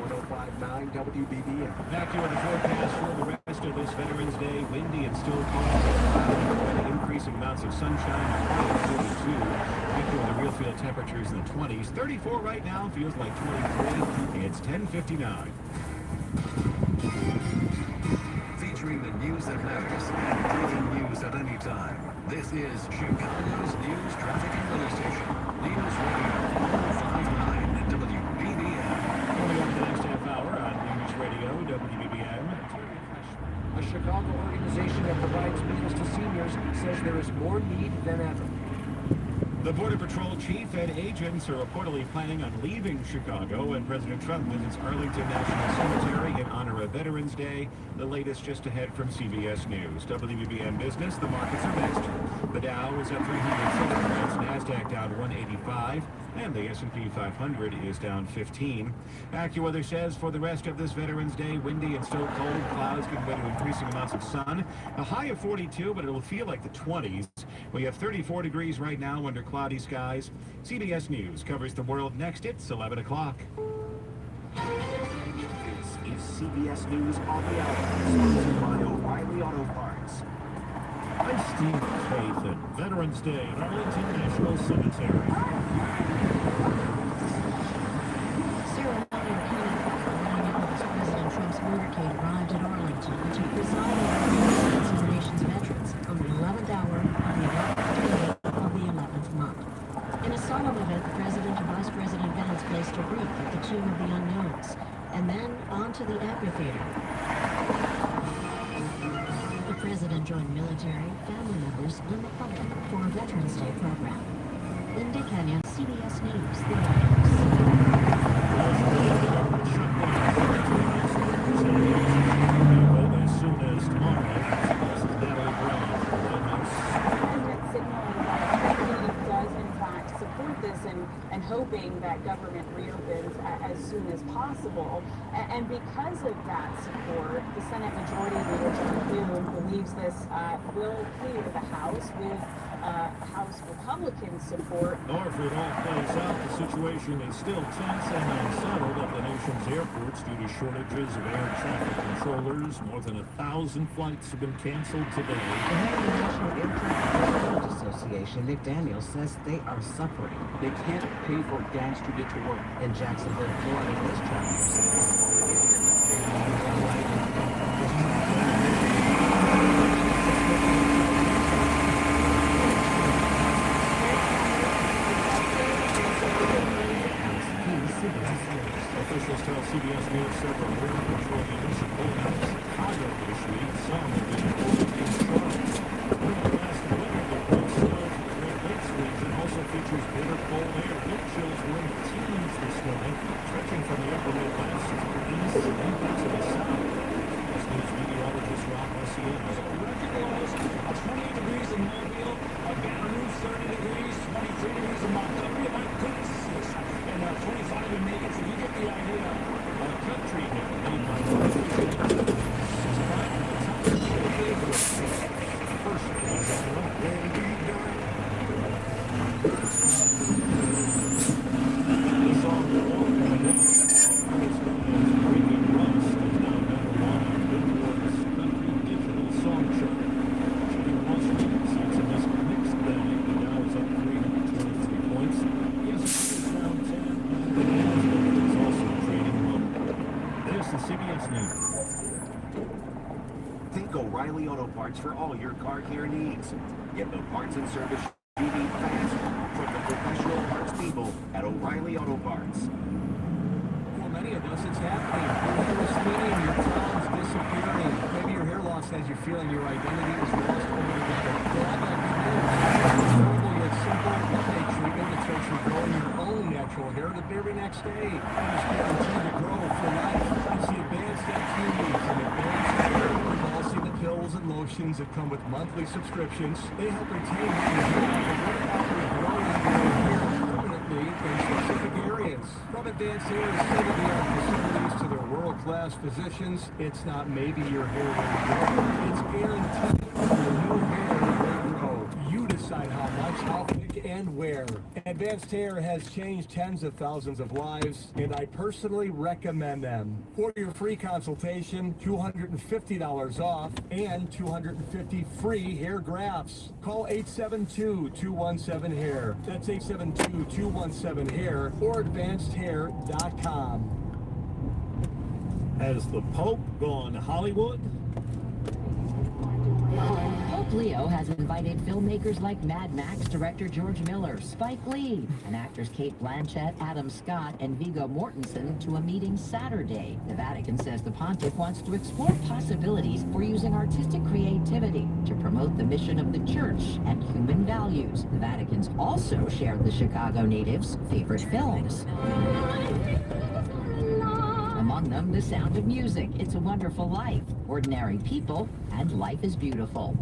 105.9 WBBM. Back to the forecast for the rest of this Veterans Day. Windy and still cold. Increasing amounts of sunshine. 42. Back to the real field temperatures in the 20s. 34 right now. Feels like 23. It's 10:59. Featuring the news that matters and breaking news at any time. This is Chicago's news traffic and weather station. News Radio 105.9 WBBM. Coming up the next half hour on News Radio WBBM. A Chicago organization that provides meals to seniors says there is more need than ever. The Border Patrol chief and agents are reportedly planning on leaving Chicago when President Trump visits Arlington National Cemetery in honor of Veterans Day. The latest just ahead from CBS News. WBBM Business, the markets are mixed. The Dow is up 307 points, NASDAQ down 185, and the S&P 500 is down 15. AccuWeather says for the rest of this Veterans Day, windy and still cold. Clouds give way to increasing amounts of sun. A high of 42, but it will feel like the 20s. We have 34 degrees right now under cloudy skies. CBS News covers the world next. It's 11 o'clock. This is CBS News on the Hour, sponsored by O'Reilly Auto Parts. I'm Steve Faith at Veterans Day at Arlington National Cemetery. Ceremonial hearing as President Trump's motorcade arrived at Arlington to preside over the of the nation's veterans on the 11th hour on the 11th day of the 11th month. In a solemn event, the President and Vice President Vance placed a wreath at the Tomb of the Unknowns, and then onto the amphitheater. The President joined military, family members, and the public for a Veterans Day program. Linda Kenyon, CBS News, The White As soon as tomorrow, Natalie Brown, signaling that Turkey does in fact support this and hoping that government reopens as soon as possible. And because of that support, the Senate Majority Leader John Thune believes this will clear the House with House Republican support. However, it all plays out, the situation is still tense and unsettled at the nation's airports due to shortages of air traffic controllers. More than 1,000 flights have been canceled today. The head of the National Air Traffic Controllers Association, Nick Daniels, says they are suffering. They can't pay for gas to get to work. In Jacksonville, Florida, this traffic Officials tell CBS News several border patrol units are pulled out of Chicago this week. Some have been pulled in Charlotte. Over the last winter, the cold snow for the Great Lakes region also features bitter cold air. Wind chills were in the teens this morning, stretching from the upper Midwest to the east and into the south. This news meteorologist Rob Messier has a record lows of 28 degrees in Mobile, a Baton Rouge 30 degrees, 23 degrees in Montgomery, my goodness, and 25 in Vegas. If you get the idea, country here, favorite personal genre. The song Walk on the Walk, also known as Breaking Rust, is now #1 on Billboard's country digital song chart. She being Wall Street sees a mixed bag. The Dow is up 323 points. The S&P is down 10. The Nasdaq is also trading low. This is CBS News. Think O'Reilly Auto Parts for all your car care needs. Get the parts and service you need fast from the professional parts people at O'Reilly Auto Parts. For many of us, it's happening. Your hair is thinning, your tones disappearing. Maybe your hair loss has you feeling your identity is lost altogether. Well, I've got good news. Affordable yet simple one-day treatment that starts you growing your own natural hair the very next day. And it's guaranteed to grow for life. It's the advanced Activities and advanced hair. We've all seen the pills and lotions that come with monthly subscriptions. They help retain your hair, but what about regrowing your hair permanently in specific areas? From advanced hair's state-of-the-art facilities to their world-class physicians, it's not maybe your hair will grow. It's guaranteed your new hair will grow. You decide how much, how thick, and where. Advanced Hair has changed tens of thousands of lives, and I personally recommend them. For your free consultation, $250 off and 250 free hair grafts. Call 872-217-HAIR. That's 872-217-HAIR or advancedhair.com. Has the Pope gone Hollywood? Pope Leo has invited filmmakers like Mad Max director George Miller, Spike Lee, and actors Kate Blanchett, Adam Scott, and Viggo Mortensen to a meeting Saturday. The Vatican says the pontiff wants to explore possibilities for using artistic creativity to promote the mission of the church and human values. The Vatican's also shared the Chicago natives' favorite films. Among them, The Sound of Music, It's a Wonderful Life, Ordinary People, and Life is Beautiful.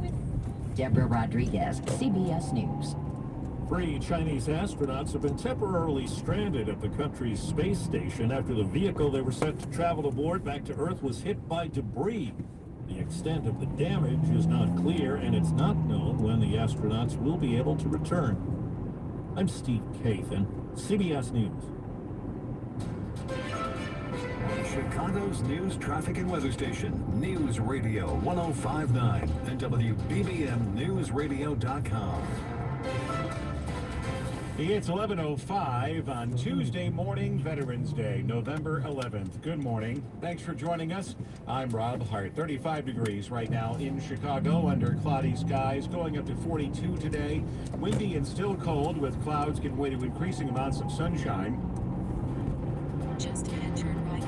Deborah Rodriguez, CBS News. 3 Chinese astronauts have been temporarily stranded at the country's space station after the vehicle they were set to travel aboard back to Earth was hit by debris. The extent of the damage is not clear, and it's not known when the astronauts will be able to return. I'm Steve Kathan, CBS News. Chicago's news, traffic, and weather station, News Radio 1059 and WBBMNewsRadio.com. It's 11:05 on Tuesday morning, Veterans Day, November 11th. Good morning. Thanks for joining us. I'm Rob Hart. 35 degrees right now in Chicago under cloudy skies, going up to 42 today. Windy and still cold with clouds giving way to increasing amounts of sunshine. Just ahead, turn right.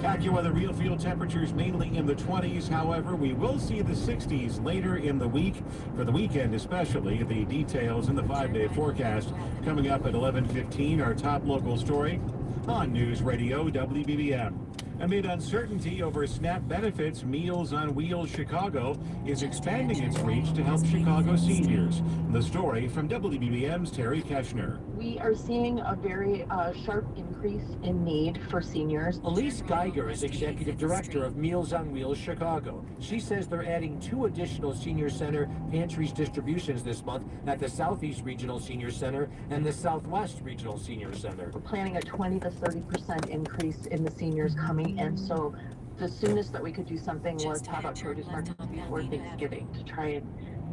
AccuWeather real field temperatures mainly in the 20s. However, we will see the 60s later in the week, for the weekend especially. The details in the 5-day forecast coming up at 11:15. Our top local story on News Radio WBBM. Amid uncertainty over SNAP benefits, Meals on Wheels Chicago is expanding its reach to help Chicago seniors. The story from WBBM's Terry Keshner. We are seeing a very sharp increase in need for seniors. Elise Geiger is executive director of Meals on Wheels Chicago. She says they're adding 2 additional senior center pantries distributions this month at the Southeast Regional Senior Center and the Southwest Regional Senior Center. We're planning a 20 to 30% increase in the seniors coming in, so the soonest that we could do something was have a produce market before Thanksgiving to try and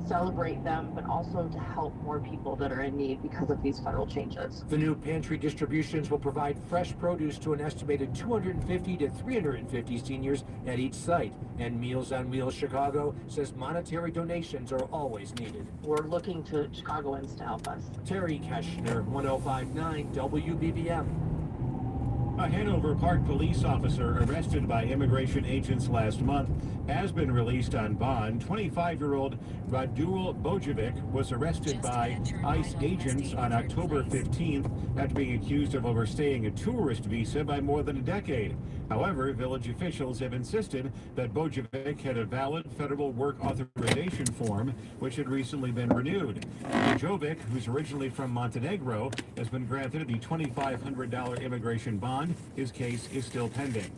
celebrate them, but also to help more people that are in need because of these federal changes. The new pantry distributions will provide fresh produce to an estimated 250 to 350 seniors at each site. And Meals on Wheels Chicago says monetary donations are always needed. We're looking to Chicagoans to help us. Terry Keshner, 1059 WBBM. A Hanover Park police officer arrested by immigration agents last month has been released on bond. 25-year-old Radul Bojevic was arrested by ICE agents on October 15th after being accused of overstaying a tourist visa by more than a decade. However, village officials have insisted that Bojevic had a valid federal work authorization form, which had recently been renewed. Bojevic, who's originally from Montenegro, has been granted the $2,500 immigration bond. His case is still pending.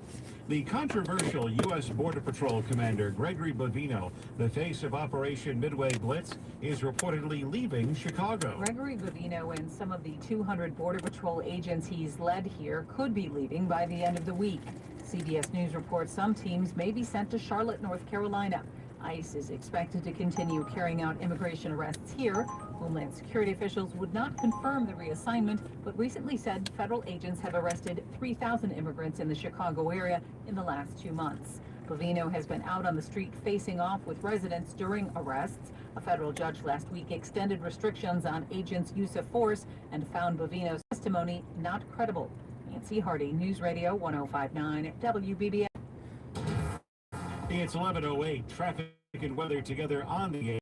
The controversial U.S. Border Patrol Commander Gregory Bovino, the face of Operation Midway Blitz, is reportedly leaving Chicago. Gregory Bovino and some of the 200 Border Patrol agents he's led here could be leaving by the end of the week. CBS News reports some teams may be sent to Charlotte, North Carolina. ICE is expected to continue carrying out immigration arrests here. Homeland Security officials would not confirm the reassignment, but recently said federal agents have arrested 3,000 immigrants in the Chicago area in the last 2 months. Bovino has been out on the street facing off with residents during arrests. A federal judge last week extended restrictions on agents' use of force and found Bovino's testimony not credible. Nancy Hardy, News Radio 1059 WBBM. It's 11:08. Traffic and weather together on the 8.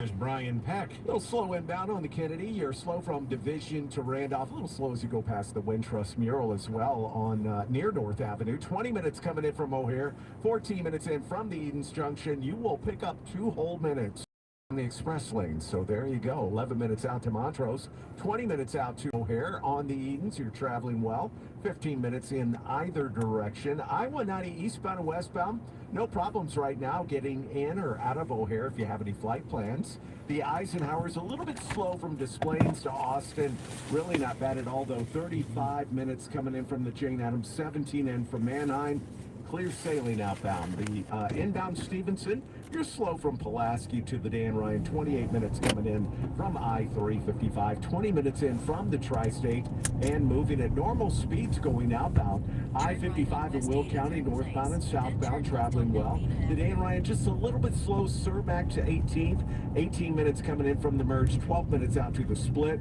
There's Brian Peck. A little slow inbound on the Kennedy. You're slow from Division to Randolph. A little slow as you go past the Wintrust mural as well on near North Avenue. 20 minutes coming in from O'Hare. 14 minutes in from the Edens Junction. You will pick up 2 whole minutes on the express lane. So there you go. 11 minutes out to Montrose. 20 minutes out to O'Hare on the Edens. You're traveling well. 15 minutes in either direction. I-190 eastbound and westbound. No problems right now getting in or out of O'Hare if you have any flight plans. The Eisenhower's a little bit slow from Des Plaines to Austin. Really not bad at all, though. 35 minutes coming in from the Jane Addams, 17 in from Manheim. Clear sailing outbound. The inbound Stevenson, you're slow from Pulaski to the Dan Ryan. 28 minutes coming in from I-355. 20 minutes in from the Tri-State and moving at normal speeds going outbound. I-55 in Will County, northbound and southbound, traveling well. The Dan Ryan just a little bit slow. Surmac to 18th. 18 minutes coming in from the merge. 12 minutes out to the split.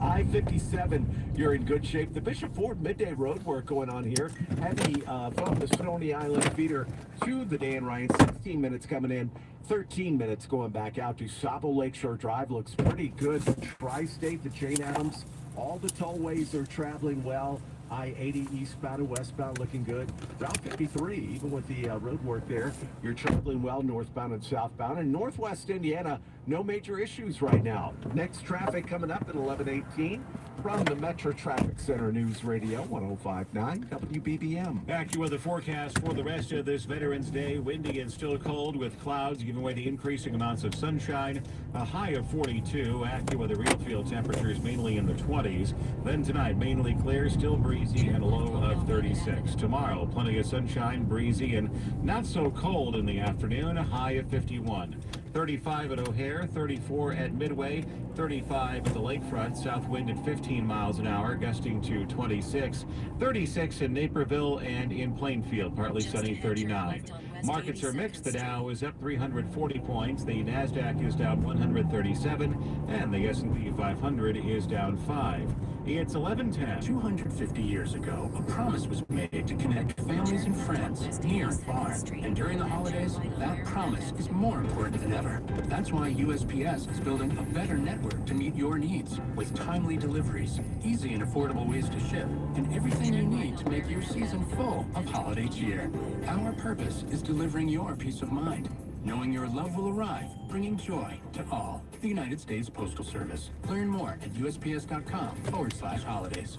I-57, you're in good shape. The Bishop Ford midday road work going on here. Heavy from the Stony Island feeder to the Dan Ryan. 16 minutes coming in. 13 minutes going back out to Sabo Lakeshore Drive. Looks pretty good. Tri-State, the Jane Addams, all the tollways are traveling well. I-80 eastbound and westbound looking good. Route 53, even with the road work there, you're traveling well northbound and southbound. And Northwest Indiana, no major issues right now. Next traffic coming up at 11:18 from the Metro Traffic Center News Radio 1059 WBBM. AccuWeather forecast for the rest of this Veterans Day. Windy and still cold with clouds giving way to increasing amounts of sunshine. A high of 42. AccuWeather real field temperatures mainly in the 20s. Then tonight, mainly clear, still breezy, and a low of 36. Tomorrow, plenty of sunshine, breezy, and not so cold in the afternoon. A high of 51. 35 at O'Hare, 34 at Midway, 35 at the lakefront, south wind at 15 miles an hour, gusting to 26, 36 in Naperville and in Plainfield, partly sunny, 39. Markets are mixed. The Dow is up 340 points, the NASDAQ is down 137, and the S&P 500 is down 5. It's 11:10. 250 years ago, a promise was made to connect families and friends near and far. And during the holidays, that promise is more important than ever. That's why USPS is building a better network to meet your needs with timely deliveries, easy and affordable ways to ship, and everything you need to make your season full of holiday cheer. Our purpose is delivering your peace of mind, knowing your love will arrive, bringing joy to all. The United States Postal Service. Learn more at USPS.com/holidays.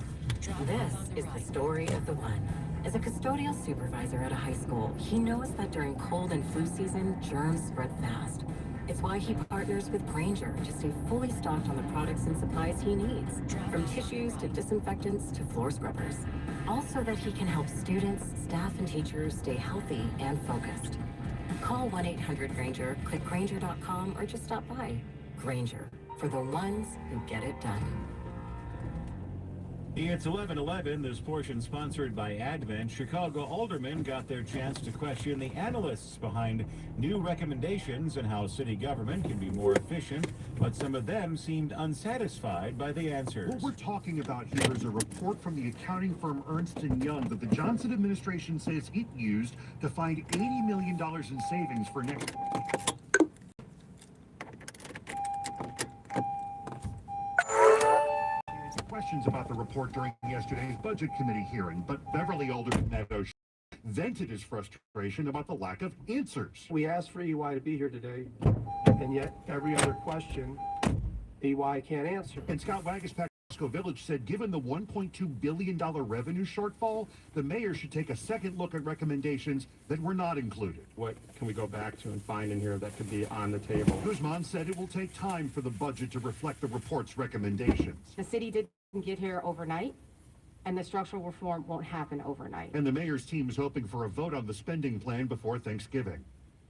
This is the story of the one. As a custodial supervisor at a high school, he knows that during cold and flu season, germs spread fast. It's why he partners with Grainger to stay fully stocked on the products and supplies he needs, from tissues to disinfectants to floor scrubbers. Also that he can help students, staff, and teachers stay healthy and focused. Call 1-800-GRAINGER, click Grainger.com, or just stop by. Grainger, for the ones who get it done. It's 11:11. This portion sponsored by Advent. Chicago aldermen got their chance to question the analysts behind new recommendations and how city government can be more efficient, but some of them seemed unsatisfied by the answers. What we're talking about here is a report from the accounting firm Ernst & Young that the Johnson administration says it used to find $80 million in savings for next questions about the report during yesterday's budget committee hearing, but Beverly Alderman Meadows vented his frustration about the lack of answers. We asked for EY to be here today, and yet every other question EY can't answer. And Scott Wagaspack Village said given the $1.2 billion revenue shortfall, the mayor should take a second look at recommendations that were not included. What can we go back to and find in here that could be on the table? Guzman said it will take time for the budget to reflect the report's recommendations. The city didn't get here overnight, and the structural reform won't happen overnight. And the mayor's team is hoping for a vote on the spending plan before Thanksgiving.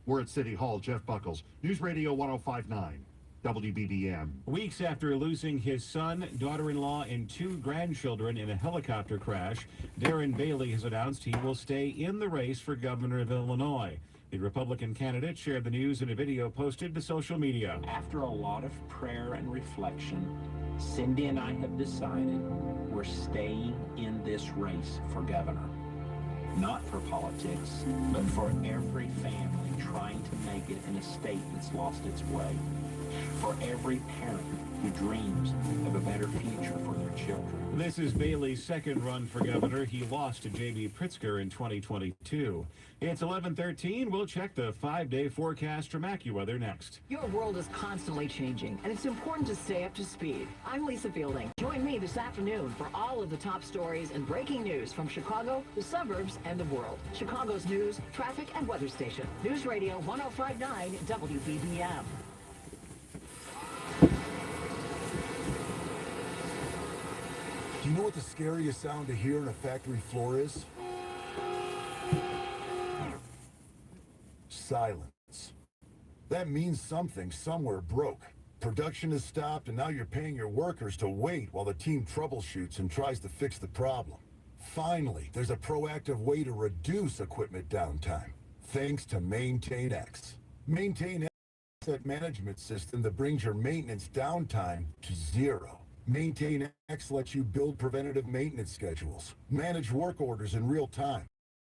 We're at City Hall. Jeff Buckles, News Radio 1059. WBBM. Weeks after losing his son, daughter-in-law, and 2 grandchildren in a helicopter crash, Darren Bailey has announced he will stay in the race for governor of Illinois. The Republican candidate shared the news in a video posted to social media. After a lot of prayer and reflection, Cindy and I have decided we're staying in this race for governor. Not for politics, but for every family trying to make it in a state that's lost its way. For every parent who dreams of a better future for their children. This is Bailey's second run for governor. He lost to J.B. Pritzker in 2022. It's 11:13. We'll check the 5-day forecast from AccuWeather next. Your world is constantly changing, and it's important to stay up to speed. I'm Lisa Fielding. Join me this afternoon for all of the top stories and breaking news from Chicago, the suburbs, and the world. Chicago's news, traffic, and weather station. News Radio 1059 WBBM. Do you know what the scariest sound to hear on a factory floor is? Silence. That means something somewhere broke. Production has stopped, and now you're paying your workers to wait while the team troubleshoots and tries to fix the problem. Finally, there's a proactive way to reduce equipment downtime, thanks to MaintainX. MaintainX is an asset management system that brings your maintenance downtime to zero. MaintainX lets you build preventative maintenance schedules, manage work orders in real time.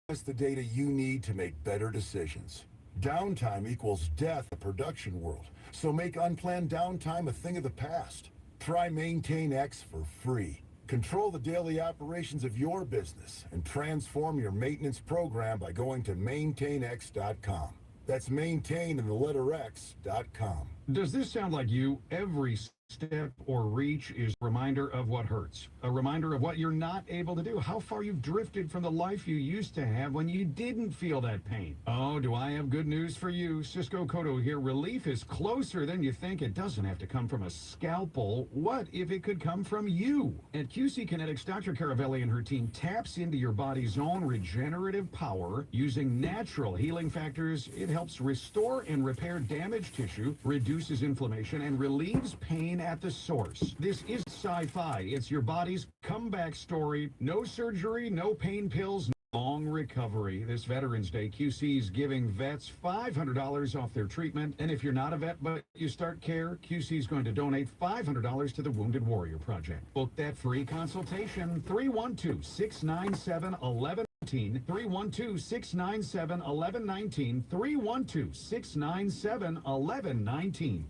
That's the data you need to make better decisions. Downtime equals death in the production world, so make unplanned downtime a thing of the past. Try MaintainX for free. Control the daily operations of your business and transform your maintenance program by going to maintainx.com. That's maintain in the letter X.com. Does this sound like you? Every step or reach is a reminder of what hurts, a reminder of what you're not able to do, how far you've drifted from the life you used to have when you didn't feel that pain. Oh, do I have good news for you? Cisco Cotto here. Relief is closer than you think. It doesn't have to come from a scalpel. What if it could come from you? At QC Kinetics, Dr. Caravelli and her team taps into your body's own regenerative power using natural healing factors. It helps restore and repair damaged tissue, reduces inflammation, and relieves pain at the source. This is sci-fi. It's your body's comeback story. No surgery, no pain pills, no long recovery. This Veterans Day, QC is giving vets $500 off their treatment. And if you're not a vet but you start care, QC is going to donate $500 to the Wounded Warrior Project. Book that free consultation. 312-697-1119. 312-697-1119. 312-697-1119.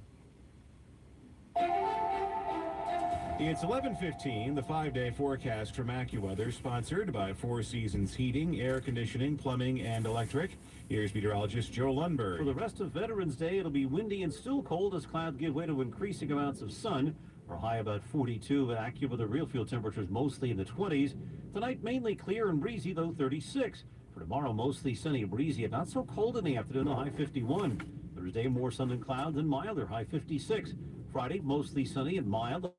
It's 11:15, the 5-day forecast from AccuWeather, sponsored by Four Seasons Heating, Air Conditioning, Plumbing, and Electric. Here's meteorologist Joe Lundberg. For the rest of Veterans Day, it'll be windy and still cold as clouds give way to increasing amounts of sun. For a high about 42 at AccuWeather, real field temperatures mostly in the 20s. Tonight, mainly clear and breezy, though 36. For tomorrow, mostly sunny and breezy and not so cold in the afternoon, a high 51. Thursday, more sun and clouds and milder, high 56. Friday, mostly sunny and mild.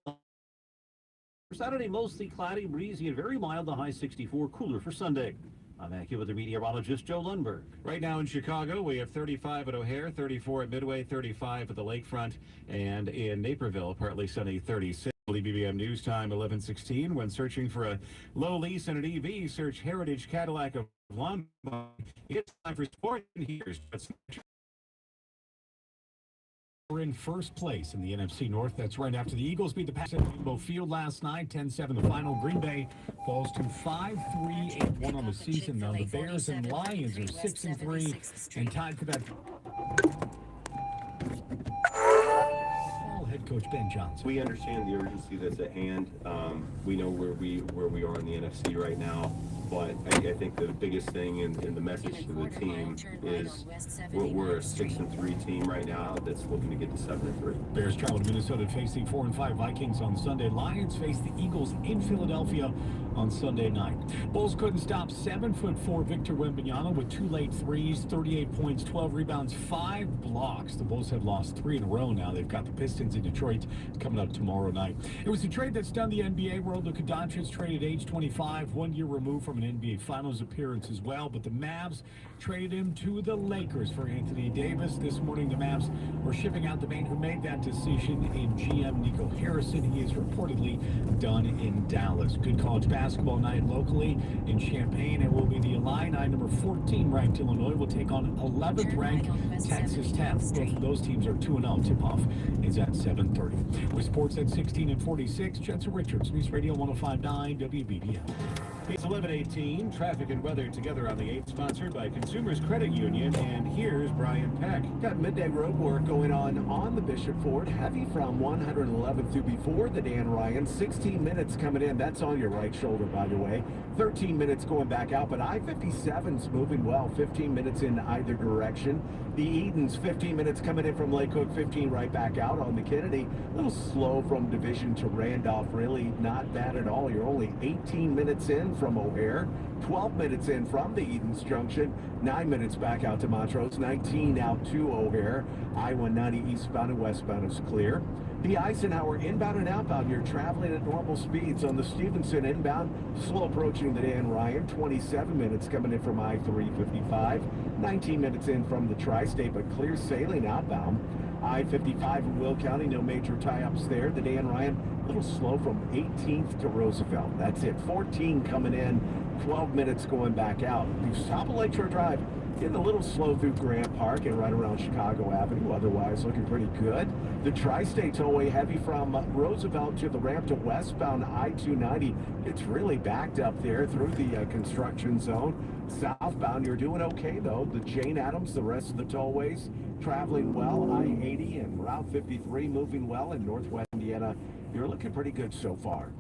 Saturday, mostly cloudy, breezy, and very mild, the high 64, cooler for Sunday. I'm AccuWeather meteorologist Joe Lundberg. Right now in Chicago, we have 35 at O'Hare, 34 at Midway, 35 at the lakefront, and in Naperville, partly sunny, 36. WBBM News Time, 11:16. When searching for a low lease and an EV, search Heritage Cadillac of Lombard. It's time for sport, and here's what's We're in first place in the NFC North. That's right after the Eagles beat the Pats at Lambeau Field last night, 10-7 the final. Green Bay falls to 5-3-8-1 on the season. Now the Bears and Lions are 6-3 and tied for that. Head coach Ben Johnson. We understand the urgency that's at hand. We know where we are in the NFC right now. but I think the biggest thing in the message to the team is we're a 6-3 team right now that's looking to get to 7-3. Bears travel to Minnesota to face the 4-5 Vikings on Sunday. Lions face the Eagles in Philadelphia on Sunday night. Bulls couldn't stop 7'4" Victor Wembanyama with 2 late threes, 38 points, 12 rebounds, 5 blocks. The Bulls have lost 3 in a row now. They've got the Pistons in Detroit coming up tomorrow night. It was a trade that stunned the NBA world. Luka Doncic traded age 25, 1 year removed from an NBA Finals appearance as well. But the Mavs traded him to the Lakers for Anthony Davis. This morning, the Mavs were shipping out the man who made that decision in GM Nico Harrison. He is reportedly done in Dallas. Good college basketball night locally in Champaign. It will be the Illini, number 14 ranked Illinois will take on 11th ranked Texas Tech. Both of those teams are 2-0. Tip-off is at 7:30. With sports at 16:46, Jensen Richards, News Radio 105.9 WBBM. It's 11:18. Traffic and weather together on the 8th, sponsored by Consumers Credit Union. And here's Brian Peck. Got midday road work going on the Bishop Ford. Heavy from 111th through before the Dan Ryan. 16 minutes coming in. That's on your right shoulder, by the way. 13 minutes going back out, but I-57's moving well. 15 minutes in either direction. The Edens, 15 minutes coming in from Lake Hook, 15 right back out on the Kennedy. A little slow from Division to Randolph. Really not bad at all. You're only 18 minutes in from O'Hare. 12 minutes in from the Edens Junction. 9 minutes back out to Montrose. 19 out to O'Hare. I-190 eastbound and westbound is clear. The Eisenhower inbound and outbound, you're traveling at normal speeds. On the Stevenson inbound, slow approaching the Dan Ryan. 27 minutes coming in from I-355. 19 minutes in from the Tri-State, but clear sailing outbound. I-55 in Will County, no major tie-ups there. The Dan Ryan, a little slow from 18th to Roosevelt. That's it. 14 coming in, 12 minutes going back out. The top of Lakeshore Drive, getting a little slow through Grant Park and right around Chicago Avenue. Otherwise, looking pretty good. The Tri-State tollway heavy from Roosevelt to the ramp to westbound I-290. It's really backed up there through the construction zone. Southbound, you're doing okay, though. The Jane Addams, the rest of the tollways, traveling well. I-80 and Route 53 moving well in Northwest Indiana. You're looking pretty good so far.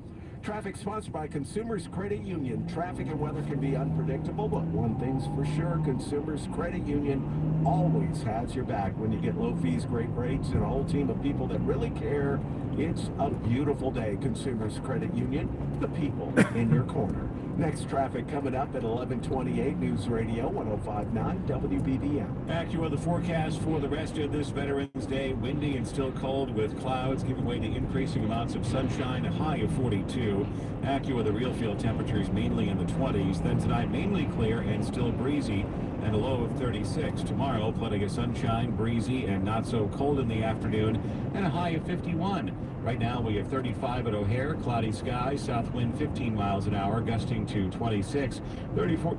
Traffic sponsored by Consumers Credit Union. Traffic and weather can be unpredictable, but one thing's for sure, Consumers Credit Union always has your back. When you get low fees, great rates, and a whole team of people that really care, it's a beautiful day. Consumers Credit Union, the people in your corner. Next traffic coming up at 11:28, News Radio 105.9 WBBM. AccuWeather forecast for the rest of this Veterans Day. Windy and still cold with clouds giving way to increasing amounts of sunshine, a high of 42. AccuWeather real field temperatures mainly in the 20s. Then tonight mainly clear and still breezy and a low of 36. Tomorrow plenty of sunshine, breezy and not so cold in the afternoon and a high of 51. Right now we have 35 at O'Hare, cloudy skies, south wind 15 miles an hour, gusting to 26, 34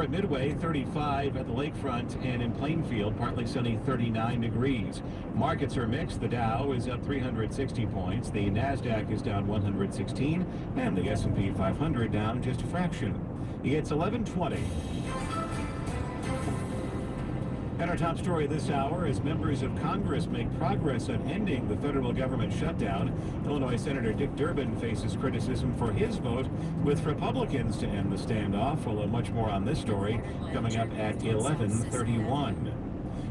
at Midway, 35 at the lakefront, and in Plainfield, partly sunny, 39 degrees. Markets are mixed. The Dow is up 360 points. The NASDAQ is down 116, and the S&P 500 down just a fraction. It's 11:20. And our top story this hour, as members of Congress make progress on ending the federal government shutdown, Illinois Senator Dick Durbin faces criticism for his vote with Republicans to end the standoff. We'll have much more on this story coming up at 11:31.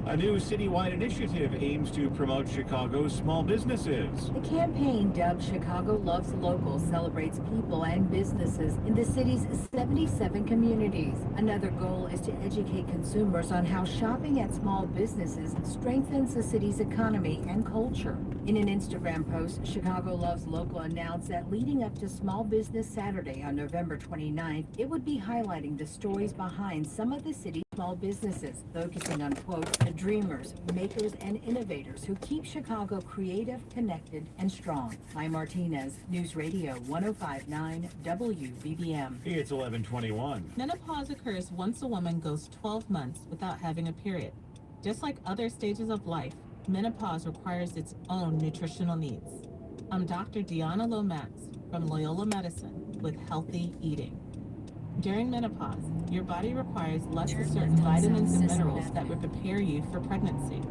A new citywide initiative aims to promote Chicago's small businesses. The campaign, dubbed Chicago Loves Local, celebrates people and businesses in the city's 77 communities. Another goal is to educate consumers on how shopping at small businesses strengthens the city's economy and culture. In an Instagram post, Chicago Loves Local announced that leading up to Small Business Saturday on November 29th, it would be highlighting the stories behind some of the city's small businesses, focusing on, quote, the dreamers, makers, and innovators who keep Chicago creative, connected, and strong. Maya Martinez, News Radio 105.9 WBBM. It's 11:21. Menopause occurs once a woman goes 12 months without having a period. Just like other stages of life, menopause requires its own nutritional needs. I'm Dr. Deanna Lomax from Loyola Medicine with Healthy Eating. During menopause, your body requires less of certain vitamins and minerals that would prepare you for pregnancy.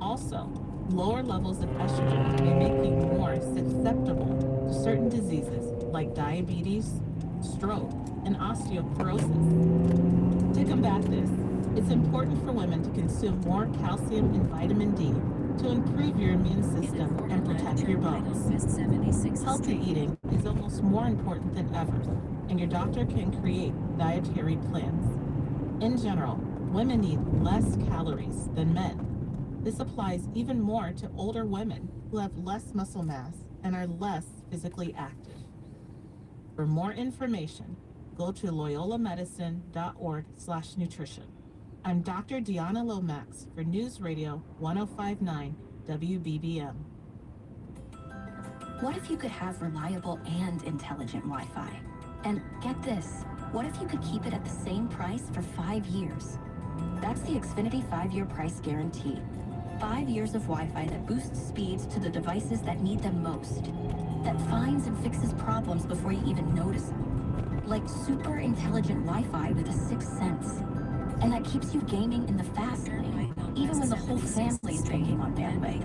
Also, lower levels of estrogen may make you more susceptible to certain diseases like diabetes, stroke, and osteoporosis. To combat this, it's important for women to consume more calcium and vitamin D to improve your immune system and protect your bones. Healthy eating is almost more important than ever, and your doctor can create dietary plans. In general, women need less calories than men. This applies even more to older women who have less muscle mass and are less physically active. For more information, go to loyolamedicine.org/nutrition. I'm Dr. Deanna Lomax for News Radio 1059 WBBM. What if you could have reliable and intelligent Wi-Fi? And get this, what if you could keep it at the same price for 5 years? That's the Xfinity 5-year price guarantee. 5 years of Wi-Fi that boosts speeds to the devices that need them most. That finds and fixes problems before you even notice them. Like super intelligent Wi-Fi with a sixth sense. And that keeps you gaming in the fast lane, even when the whole family is thinking on bandway.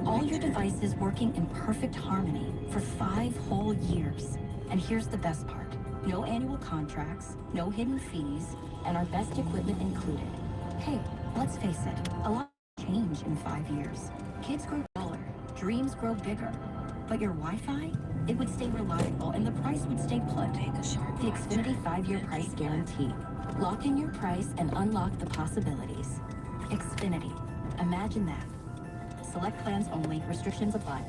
All your devices working in perfect harmony for 5 whole years. And here's the best part. No annual contracts, no hidden fees, and our best equipment included. Hey, let's face it, a lot change in 5 years. Kids grow taller, dreams grow bigger. But your Wi-Fi? It would stay reliable and the price would stay put. The Xfinity 5-year price guarantee. Lock in your price and unlock the possibilities. Xfinity. Imagine that. Select plans only. Restrictions apply.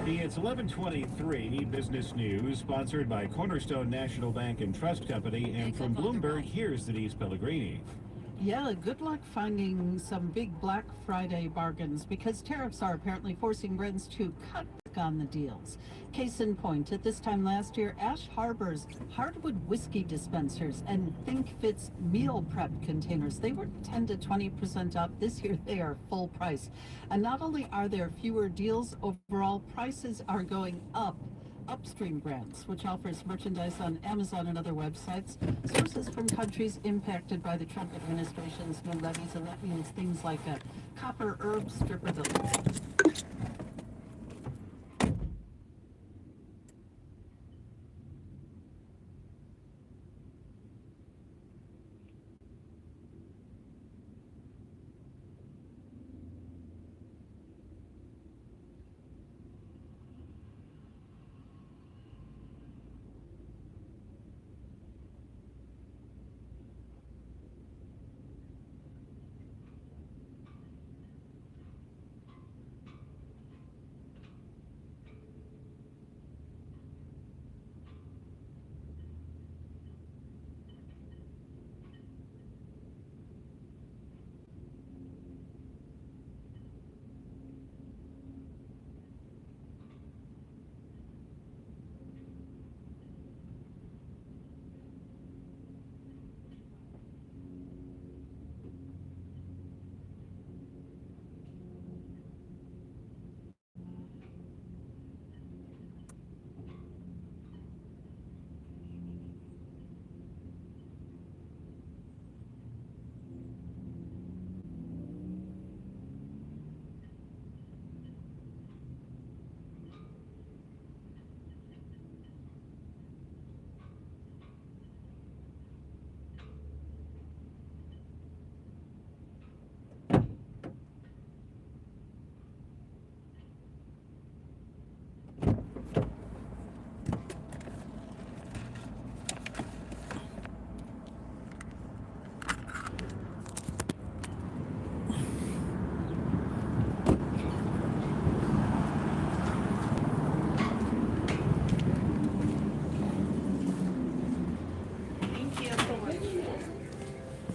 It's 11:23 Business News, sponsored by Cornerstone National Bank and Trust Company, and from Bloomberg, here's Denise Pellegrini. Yeah, good luck finding some big Black Friday bargains because tariffs are apparently forcing brands to cut back on the deals. Case in point, at this time last year, Ash Harbor's hardwood whiskey dispensers and Think Fit's meal prep containers, they were 10 to 20% off. This year, they are full price. And not only are there fewer deals, overall prices are going up. Upstream Brands, which offers merchandise on Amazon and other websites, sources from countries impacted by the Trump administration's new levies, and that means things like a copper herb stripper.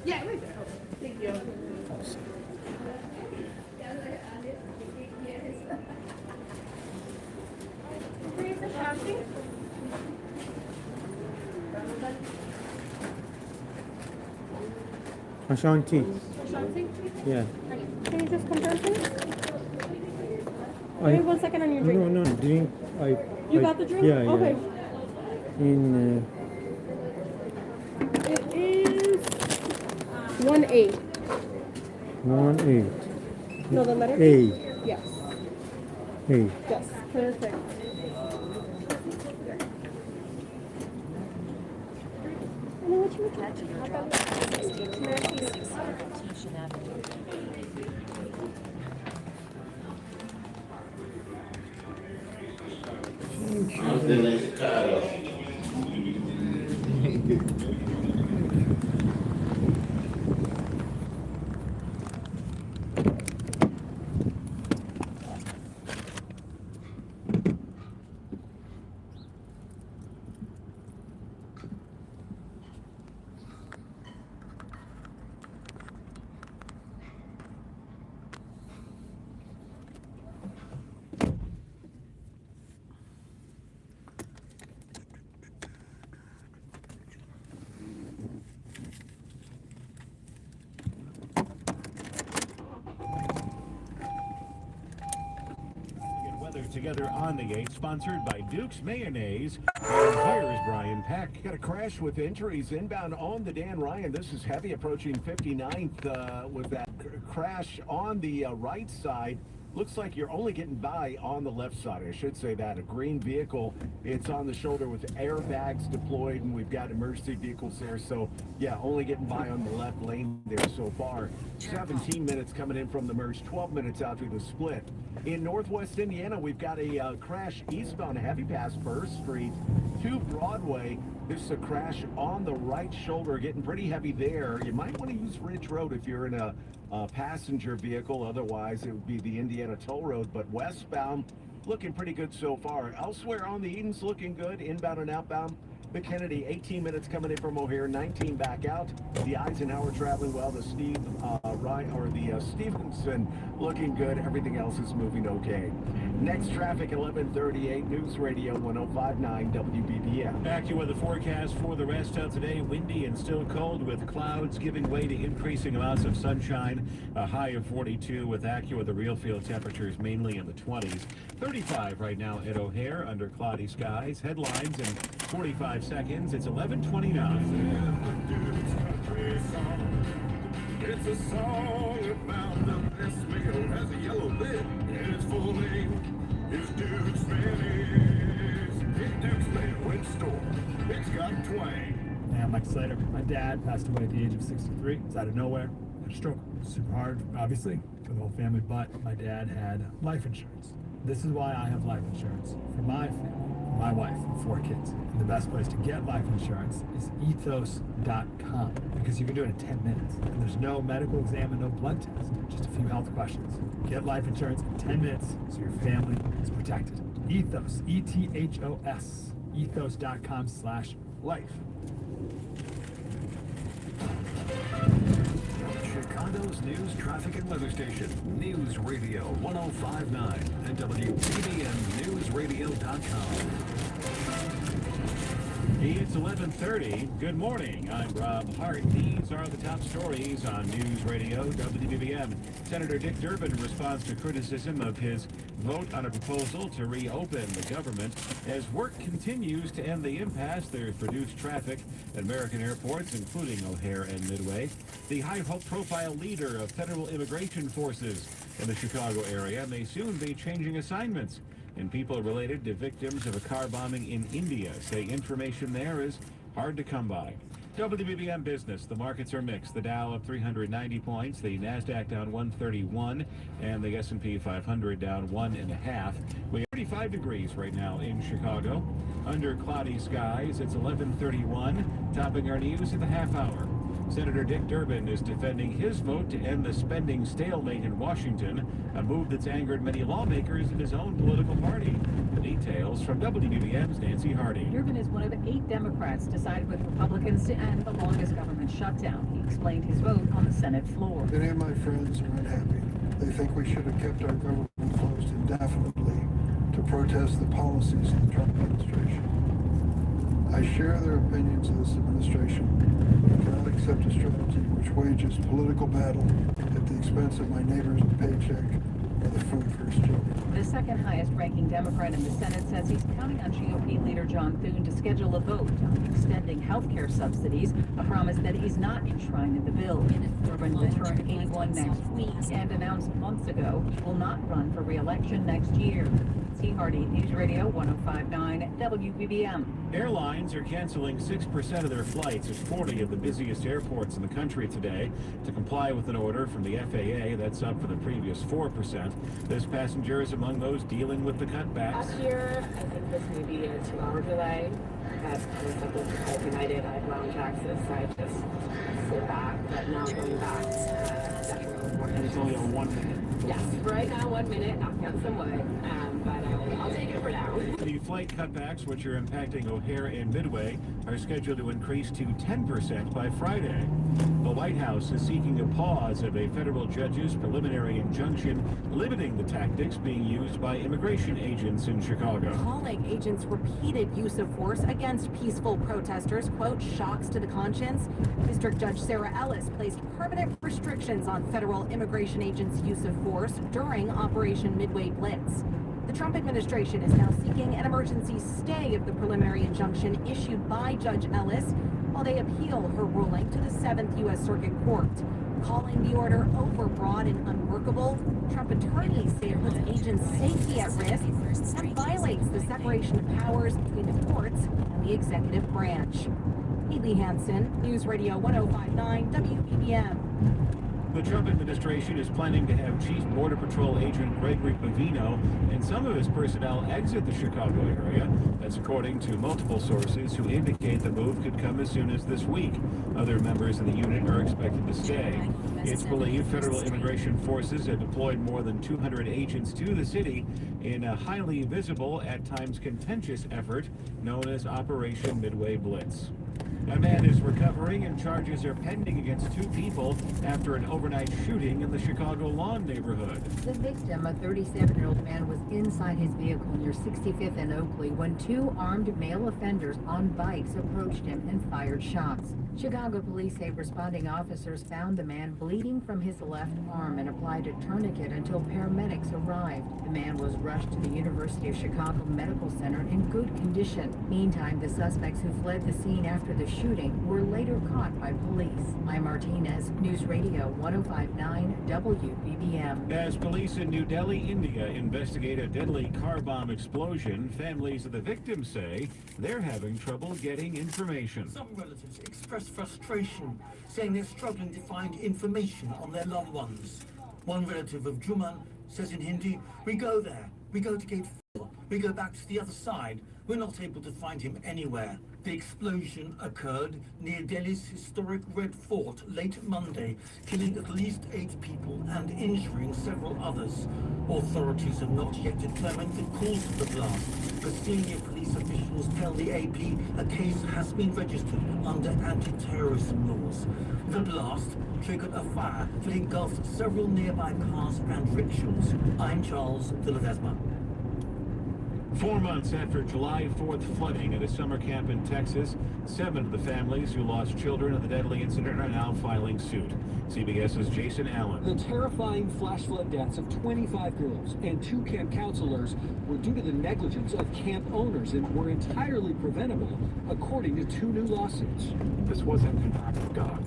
Yeah, right there. Thank you. Ashanti. Ashanti? Yeah. Can you just confirm, please? Wait 1 second on your drink. No, drink. You got the drink? Yeah, yeah. Okay. In It is 1-8. 1-8. No, the letter A. Yes. A. Yes. Perfect. Catch your drop at 600 Tishan Avenue. Together on the 8, sponsored by Duke's Mayonnaise. And here's Brian Peck. Got a crash with injuries inbound on the Dan Ryan. This is heavy approaching 59th with that crash on the right side. Looks like you're only getting by on the left side. I should say that. A green vehicle. It's on the shoulder with airbags deployed, and we've got emergency vehicles there. So, yeah, only getting by on the left lane there so far. 17 minutes coming in from the merge, 12 minutes out through the split. In Northwest Indiana, we've got a crash eastbound heavy pass 1st Street to Broadway. This is a crash on the right shoulder, getting pretty heavy there. You might want to use Ridge Road if you're in a passenger vehicle. Otherwise, it would be the Indiana Toll Road. But westbound, looking pretty good so far. Elsewhere on the Edens, looking good. Inbound and outbound. The Kennedy, 18 minutes coming in from O'Hare, 19 back out. The Eisenhower traveling well. The Stevenson looking good. Everything else is moving okay. Next traffic, 1138 News Radio 1059 WBBM. AccuWeather forecast for the rest of today. Windy and still cold with clouds giving way to increasing amounts of sunshine. A high of 42 with AccuWeather real field temperatures mainly in the 20s. 35 right now at O'Hare under cloudy skies. Headlines in 45 seconds. It's 11:29. It's a song about the best meal, has a yellow lid, and its full name is Duke's Mayonnaise. It's Duke's Mayonnaise store. It's got twang. Yeah, I'm Mike Slater. My dad passed away at the age of 63. It's out of nowhere. Had a stroke. Super hard, obviously, for the whole family, but my dad had life insurance. This is why I have life insurance for my family, for my wife, and 4 kids. And the best place to get life insurance is ethos.com because you can do it in 10 minutes. And there's no medical exam and no blood test, just a few health questions. Get life insurance in 10 minutes so your family is protected. Ethos, E-T-H-O-S, ethos.com/life. Chicago's news, traffic, and weather station. News Radio 1059 and WBBMNewsRadio.com. It's 11:30. Good morning. I'm Rob Hart. These are the top stories on News Radio WBBM. Senator Dick Durbin responds to criticism of his vote on a proposal to reopen the government. As work continues to end the impasse, there's reduced traffic at American airports, including O'Hare and Midway. The high-profile leader of federal immigration forces in the Chicago area may soon be changing assignments. And people related to victims of a car bombing in India say information there is hard to come by. WBBM Business. The markets are mixed. The Dow up 390 points, the Nasdaq down 131, and the S&P 500 down 1.5. We have 35 degrees right now in Chicago. Under cloudy skies, it's 11:31. Topping our news at the half hour. Senator Dick Durbin is defending his vote to end the spending stalemate in Washington, a move that's angered many lawmakers in his own political party. The details from WBBM's Nancy Hardy. Durbin is one of 8 Democrats to side with Republicans to end the longest government shutdown. He explained his vote on the Senate floor. Many of my friends are unhappy. They think we should have kept our government closed indefinitely to protest the policies of the Trump administration. I share their opinions of this administration, but cannot accept a strategy which wages political battle at the expense of my neighbor's paycheck or the food for his children. The second highest ranking Democrat in the Senate says he's counting on GOP leader John Thune to schedule a vote on extending health care subsidies, a promise that is not enshrined in the bill. Durbin will turn 81 next week and announced months ago he will not run for re-election next year. T. Hardy, News Radio 105.9 WBBM. Airlines are canceling 6% of their flights at 40 of the busiest airports in the country today to comply with an order from the FAA that's up from the previous 4%. This passenger is among those dealing with the cutbacks. Last year, I think this may be a 2-hour delay. That was something for United. I had lounge access, so I just sit back. But now going back, definitely more. And it's only a 1 minute. Yes, right now 1 minute, knocking out some wood. But I'll take it for now. The flight cutbacks, which are impacting O'Hare and Midway, are scheduled to increase to 10% by Friday. The White House is seeking a pause of a federal judge's preliminary injunction limiting the tactics being used by immigration agents in Chicago. Calling agents' repeated use of force against peaceful protesters, quote, shocks to the conscience. District Judge Sarah Ellis placed permanent restrictions on federal immigration agents' use of force during Operation Midway Blitz. The Trump administration is now seeking an emergency stay of the preliminary injunction issued by Judge Ellis while they appeal her ruling to the 7th U.S. Circuit Court. Calling the order overbroad and unworkable, Trump attorneys say it puts agents' safety at risk and violates the separation of powers between the courts and the executive branch. Haley Hansen, News Radio 105.9 WBBM. The Trump administration is planning to have Chief Border Patrol Agent Gregory Pavino and some of his personnel exit the Chicago area. That's according to multiple sources who indicate the move could come as soon as this week. Other members of the unit are expected to stay. It's believed federal immigration forces have deployed more than 200 agents to the city in a highly visible, at times contentious effort known as Operation Midway Blitz. A man is recovering and charges are pending against 2 people after an overnight shooting in the Chicago Lawn neighborhood. The victim, a 37-year-old man, was inside his vehicle near 65th and Oakley when 2 armed male offenders on bikes approached him and fired shots. Chicago police say responding officers found the man bleeding from his left arm and applied a tourniquet until paramedics arrived. The man was rushed to the University of Chicago Medical Center in good condition. Meantime, the suspects who fled the scene after the shooting were later caught by police. I'm Martinez, News Radio 105.9 WBBM. As police in New Delhi, India investigate a deadly car bomb explosion, families of the victims say they're having trouble getting information. Some relatives express frustration, saying they're struggling to find information on their loved ones. One relative of Juman says in Hindi, "We go there, we go to gate 4, we go back to the other side. We're not able to find him anywhere." The explosion occurred near Delhi's historic Red Fort late Monday, killing at least 8 people and injuring several others. Authorities have not yet determined the cause of the blast, but senior police officials tell the AP a case has been registered under anti-terrorism laws. The blast triggered a fire that engulfed several nearby cars and rickshaws. I'm Charles de Ledesma. 4 months after July 4th flooding at a summer camp in Texas, 7 of the families who lost children in the deadly incident are now filing suit. CBS's Jason Allen. The terrifying flash flood deaths of 25 girls and 2 camp counselors were due to the negligence of camp owners and were entirely preventable, according to 2 new lawsuits. This wasn't an act of God.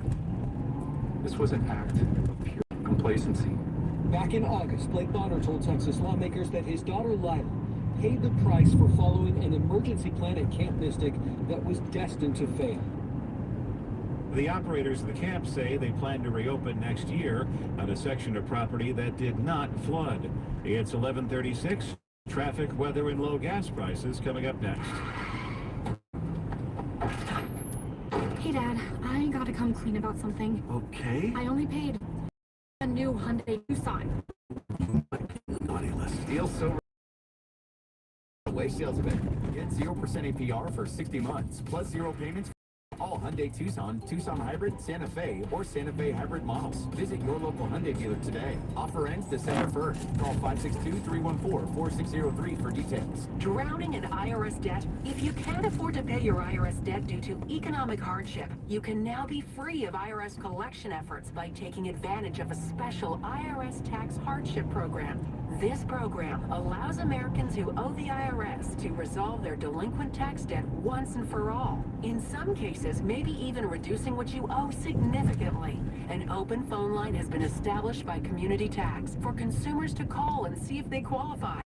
This was an act of pure complacency. Back in August, Blake Bonner told Texas lawmakers that his daughter Lila paid the price for following an emergency plan at Camp Mystic that was destined to fail. The operators of the camp say they plan to reopen next year on a section of property that did not flood. It's 11:36. Traffic, weather, and low gas prices coming up next. Hey, Dad, I gotta come clean about something. Okay. I only paid a new Hyundai Tucson. Naughty list. Deal so Way sales event. Get 0% APR for 60 months, plus 0 payments for all Hyundai Tucson, Tucson Hybrid, Santa Fe, or Santa Fe Hybrid models. Visit your local Hyundai dealer today. Offer ends December 1st. Call 562-314-4603 for details. Drowning in IRS debt? If you can't afford to pay your IRS debt due to economic hardship, you can now be free of IRS collection efforts by taking advantage of a special IRS tax hardship program. This program allows Americans who owe the IRS to resolve their delinquent tax debt once and for all. In some cases, maybe even reducing what you owe significantly. An open phone line has been established by Community Tax for consumers to call and see if they qualify.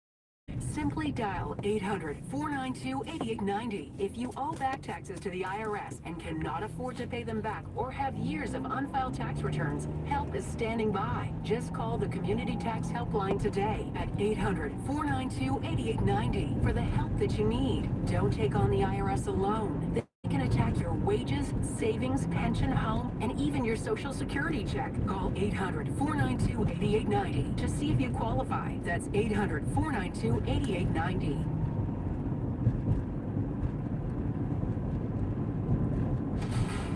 Simply Simply dial 800-492-8890. If you owe back taxes to the IRS and cannot afford to pay them back or have years of unfiled tax returns, help is standing by. Just call the Community Tax Helpline today at 800-492-8890 for the help that you need. Don't take on the IRS alone. They can attack your wages, savings, pension, home, and even your Social Security check. Call 800-492-8890 to see if you qualify. That's 800-492-8890.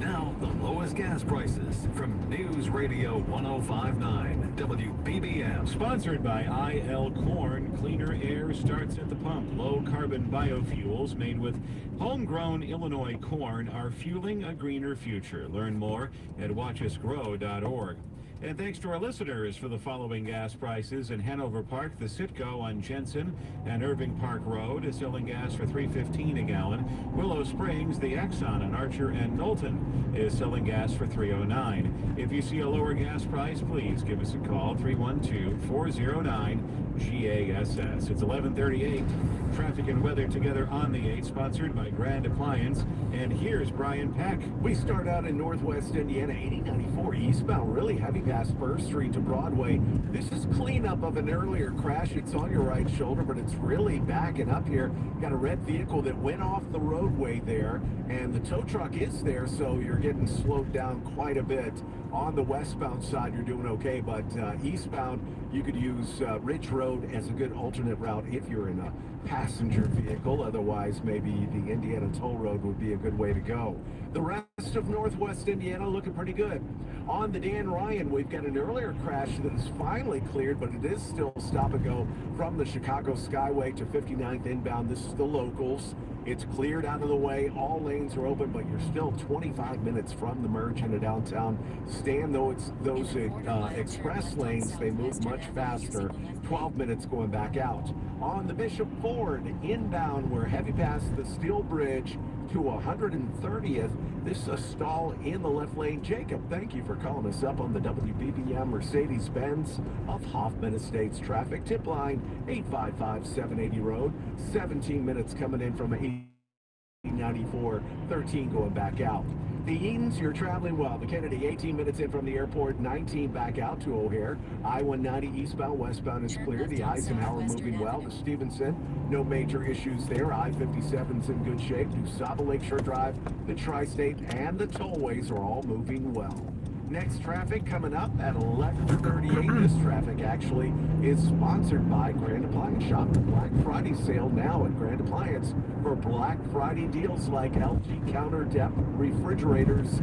Now, the lowest gas prices from News Radio 105.9 WBBM. Sponsored by IL Corn. Cleaner air starts at the pump. Low carbon biofuels made with homegrown Illinois corn are fueling a greener future. Learn more at watchusgrow.org. And thanks to our listeners for the following gas prices. In Hanover Park, the Citgo on Jensen and Irving Park Road is selling gas for $3.15 a gallon. Willow Springs, the Exxon on Archer and Knowlton is selling gas for $3.09. If you see a lower gas price, please give us a call, 312-409-GASS. It's 11:38. Traffic and weather together on the 8, sponsored by Grand Appliance. And here's Brian Peck. We start out in Northwest Indiana, 8094 eastbound, really heavy past First Street to Broadway. This is cleanup of an earlier crash. It's on your right shoulder, but it's really backing up here. Got a red vehicle that went off the roadway there, and the tow truck is there, so you're getting slowed down quite a bit. On the westbound side, you're doing okay, but eastbound, you could use Ridge Road as a good alternate route if you're in a passenger vehicle. Otherwise, maybe the Indiana Toll Road would be a good way to go. The rest of Northwest Indiana looking pretty good. On the Dan Ryan, we've got an earlier crash that is finally cleared, but it is still stop and go from the Chicago Skyway to 59th inbound. This is the locals. It's cleared out of the way. All lanes are open, but you're still 25 minutes from the merge into downtown. Stan, though, it's those express lanes, they move much faster. 12 minutes going back out. On the Bishop Ford inbound, we're heavy past the Steel Bridge to 130th. This is a stall in the left lane. Jacob, thank you for calling us up on the WBBM Mercedes-Benz of Hoffman Estates traffic. Tip line 855-780 Road. 17 minutes coming in from 8094, 13 going back out. The Edens, you're traveling well. The Kennedy, 18 minutes in from the airport, 19 back out to O'Hare. I-190 eastbound, westbound is clear. The Eisenhower moving well. The Stevenson, no major issues there. I-57's in good shape. DuSable Lakeshore Drive, the Tri-State, and the tollways are all moving well. Next traffic coming up at 11:38. This traffic actually is sponsored by Grand Appliance. Shop the Black Friday sale now at Grand Appliance for Black Friday deals like LG counter depth refrigerators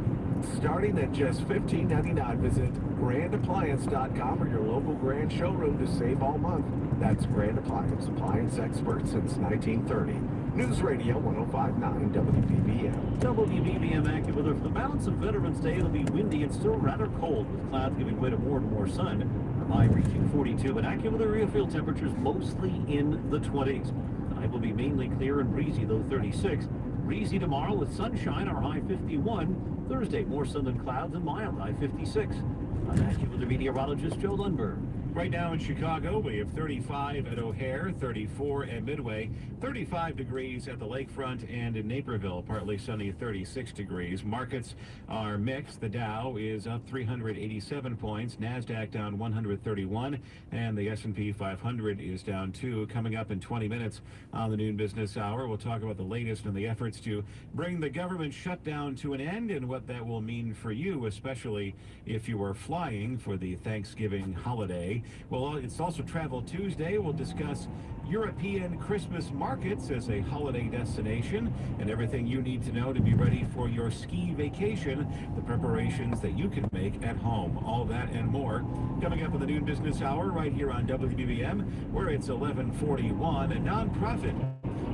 starting at just $15.99. Visit grandappliance.com or your local Grand showroom to save all month. That's Grand Appliance, appliance experts since 1930. News Radio 105.9 WBBM. WBBM active weather for the balance of Veterans Day. It'll be windy and still rather cold, with clouds giving way to more and more sun. The high reaching 42, but active weather real field temperatures mostly in the 20s. Tonight will be mainly clear and breezy, though 36. Breezy tomorrow with sunshine, our high 51. Thursday, more sun than clouds and mild, high 56. I'm AccuWeather meteorologist Joe Lundberg. Right now in Chicago, we have 35 at O'Hare, 34 at Midway, 35 degrees at the lakefront, and in Naperville, partly sunny, 36 degrees. Markets are mixed. The Dow is up 387 points, NASDAQ down 131, and the S&P 500 is down 2. Coming up in 20 minutes on the noon business hour, we'll talk about the latest in the efforts to bring the government shutdown to an end and what that will mean for you, especially if you are flying for the Thanksgiving holiday. Well, it's also Travel Tuesday. We'll discuss European Christmas markets as a holiday destination and everything you need to know to be ready for your ski vacation, the preparations that you can make at home. All that and more coming up in the noon business hour right here on WBBM, where it's 11:41. A nonprofit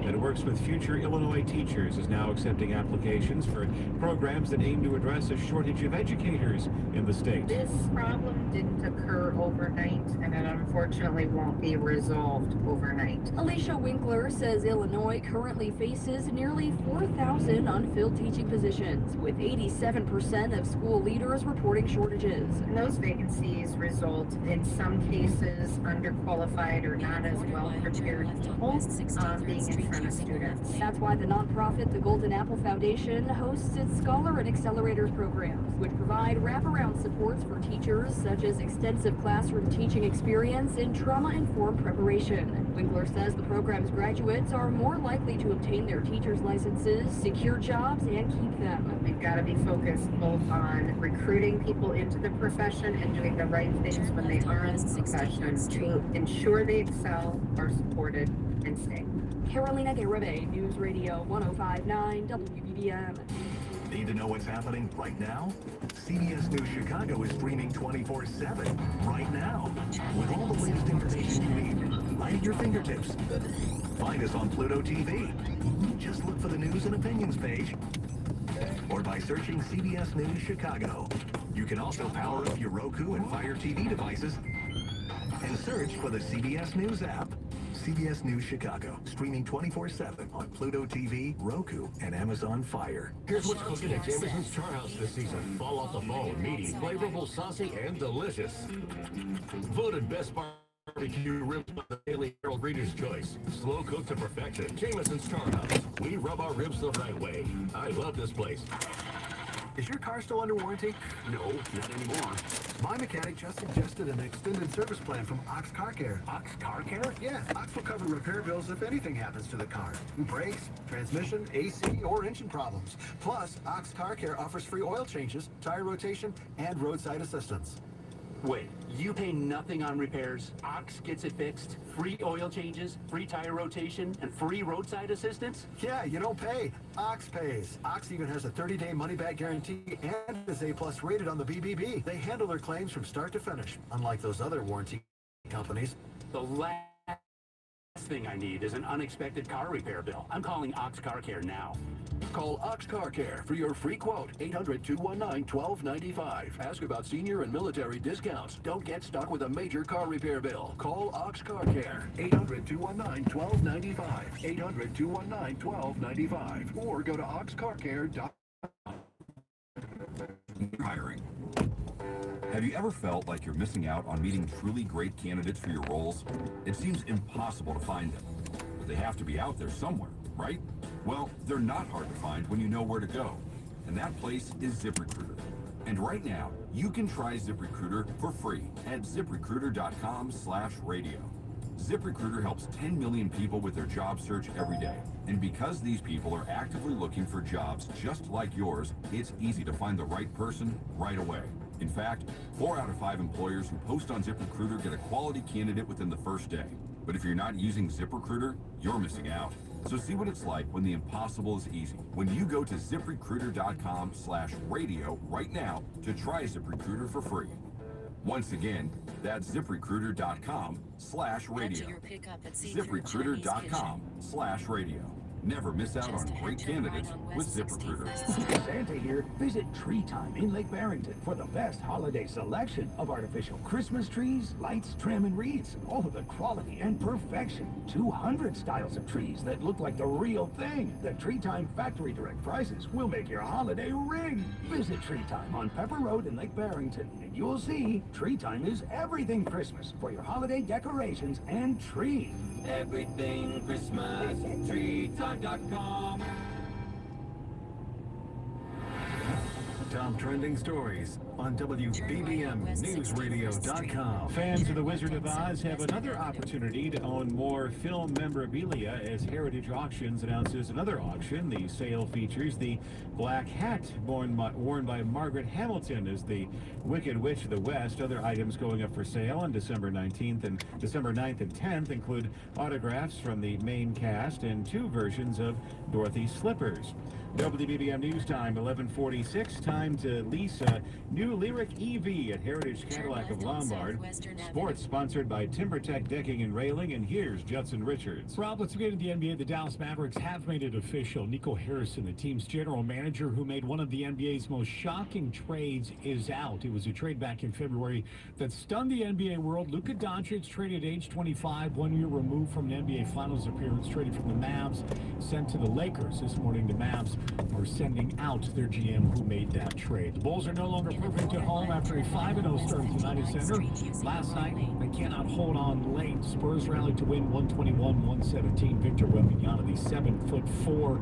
that works with future Illinois teachers, is now accepting applications for programs that aim to address a shortage of educators in the state. This problem didn't occur overnight, and it unfortunately won't be resolved overnight. Alicia Winkler says Illinois currently faces nearly 4,000 unfilled teaching positions, with 87% of school leaders reporting shortages. And those vacancies result in some cases underqualified or not as well prepared people being in front of students. That's why the nonprofit The Golden Apple Foundation hosts its Scholar and Accelerators programs, which provide wraparound supports for teachers, such as extensive classroom teaching experience and trauma-informed preparation. Winkler says the program's graduates are more likely to obtain their teacher's licenses, secure jobs, and keep them. We've got to be focused both on recruiting people into the profession and doing the right things when they are in the profession to ensure they excel, are supported, and stay. Carolina Garibay, News Radio 105.9 WBBM. Need to know what's happening right now? CBS News Chicago is streaming 24/7 right now with all the latest information you need right at your fingertips. Find us on Pluto TV. Just look for the News and Opinions page or by searching CBS News Chicago. You can also power up your Roku and Fire TV devices and search for the CBS News app. CBS News Chicago, streaming 24/7 on Pluto TV, Roku, and Amazon Fire. Here's what's cooking at Jameson's Charhouse this season. Fall off the bone, meaty, flavorful, saucy, and delicious. Voted best barbecue ribs by the Daily Herald Reader's Choice. Slow cooked to perfection. Jameson's Charhouse. We rub our ribs the right way. I love this place. Is your car still under warranty? No, not anymore. My mechanic just suggested an extended service plan from Ox Car Care. Ox Car Care? Yeah, Ox will cover repair bills if anything happens to the car. Brakes, transmission, AC, or engine problems. Plus, Ox Car Care offers free oil changes, tire rotation, and roadside assistance. Wait, you pay nothing on repairs? Ox gets it fixed? Free oil changes, free tire rotation, and free roadside assistance? Yeah, you don't pay. Ox pays. Ox even has a 30-day money-back guarantee and is A+ rated on the BBB. They handle their claims from start to finish, unlike those other warranty companies. The last thing I need is an unexpected car repair bill. I'm calling Ox Car Care now. Call Ox Car Care for your free quote. 800-219-1295. Ask about senior and military discounts. Don't get stuck with a major car repair bill. Call Ox Car Care. 800-219-1295. 800-219-1295. Or go to oxcarcare.com. Hiring. Have you ever felt like you're missing out on meeting truly great candidates for your roles? It seems impossible to find them, but they have to be out there somewhere, right? Well, they're not hard to find when you know where to go, and that place is ZipRecruiter. And right now, you can try ZipRecruiter for free at ZipRecruiter.com/radio. ZipRecruiter helps 10 million people with their job search every day. And because these people are actively looking for jobs just like yours, it's easy to find the right person right away. In fact, 4 out of 5 employers who post on ZipRecruiter get a quality candidate within the first day. But if you're not using ZipRecruiter, you're missing out. So see what it's like when the impossible is easy. When you go to ZipRecruiter.com/radio right now to try ZipRecruiter for free. Once again, that's ZipRecruiter.com/radio. ZipRecruiter.com/radio. Never miss out on great candidates with ZipRecruiter. Santa here. Visit Tree Time in Lake Barrington for the best holiday selection of artificial Christmas trees, lights, trim, and wreaths. All of the quality and perfection. 200 styles of trees that look like the real thing. The Tree Time factory direct prices will make your holiday ring. Visit Tree Time on Pepper Road in Lake Barrington, and you'll see Tree Time is everything Christmas for your holiday decorations and trees. Everything Christmas, treetime.com. Top trending stories on WBBMNewsRadio.com. Fans of The Wizard of Oz have another opportunity to own more film memorabilia as Heritage Auctions announces another auction. The sale features the black hat worn by Margaret Hamilton as the Wicked Witch of the West. Other items going up for sale on December 19th and December 9th and 10th include autographs from the main cast and 2 versions of Dorothy's slippers. WBBM News Time, 11:46. Time to lease a new Lyric EV at Heritage Cadillac of Lombard. Sports sponsored by TimberTech Decking and Railing, and here's Judson Richards. Rob, let's get into the NBA. The Dallas Mavericks have made it official. Nico Harrison, the team's general manager, who made one of the NBA's most shocking trades, is out. It was a trade back in February that stunned the NBA world. Luka Doncic, traded age 25, 1 year removed from an NBA Finals appearance, traded from the Mavs, sent to the Lakers. This morning, the Mavs are sending out their GM who made that trade. The Bulls are no longer perfect at home after a 5-0 start at United Center. Last night, they cannot hold on late. Spurs rallied to win 121-117. Victor Wembanyama, the 7'4"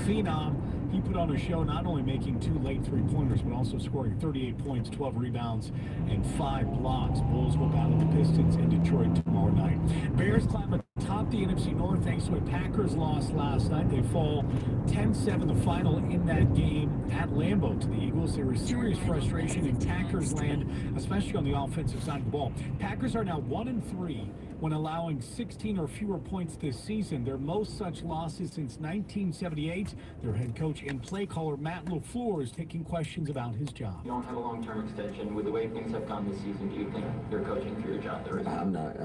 phenom, he put on a show, not only making 2 late three-pointers, but also scoring 38 points, 12 rebounds, and 5 blocks. Bulls will battle the Pistons in Detroit tomorrow night. Bears climb atop the NFC North thanks to a Packers loss last night. They fall 10-7 the final in that game at Lambeau to the Eagles. There was serious frustration in Packers land, especially on the offensive side of the ball. Packers are now 1-3 when allowing 16 or fewer points this season. Their most such losses since 1978. Their head coach and play caller Matt LaFleur is taking questions about his job. You don't have a long-term extension. With the way things have gone this season, do you think you're coaching for your job there? I'm not.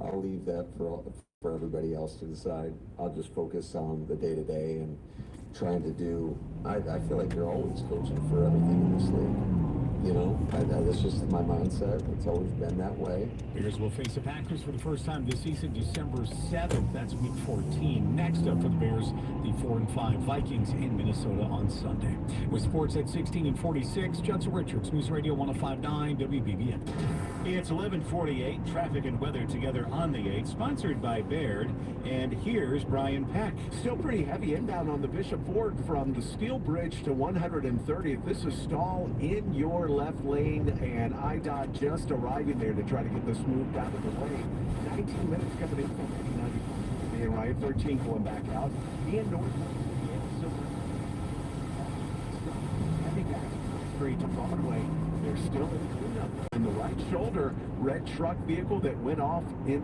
I'll leave that for everybody else to decide. I'll just focus on the day-to-day and trying to do. I feel like you're always coaching for everything in this league. You know, that's just my mindset. It's always been that way. Bears will face the Packers for the first time this season, December 7th. That's week 14. Next up for the Bears, the 4-5 Vikings in Minnesota on Sunday. With sports at 16:46, Judson Richards, News Radio 105.9 WBBM. It's 11:48. Traffic and weather together on the 8, sponsored by Baird. And here's Brian Peck. Still pretty heavy inbound on the Bishop Ford from the Steel Bridge to 130th. This is stall in your left lane, and IDOT just arriving there to try to get this moved out of the way. 19 minutes coming in from 94. And right, 13 going back out. And north. Heading back straight to Broadway. They're still in cleanup. In the right shoulder, red truck vehicle that went off the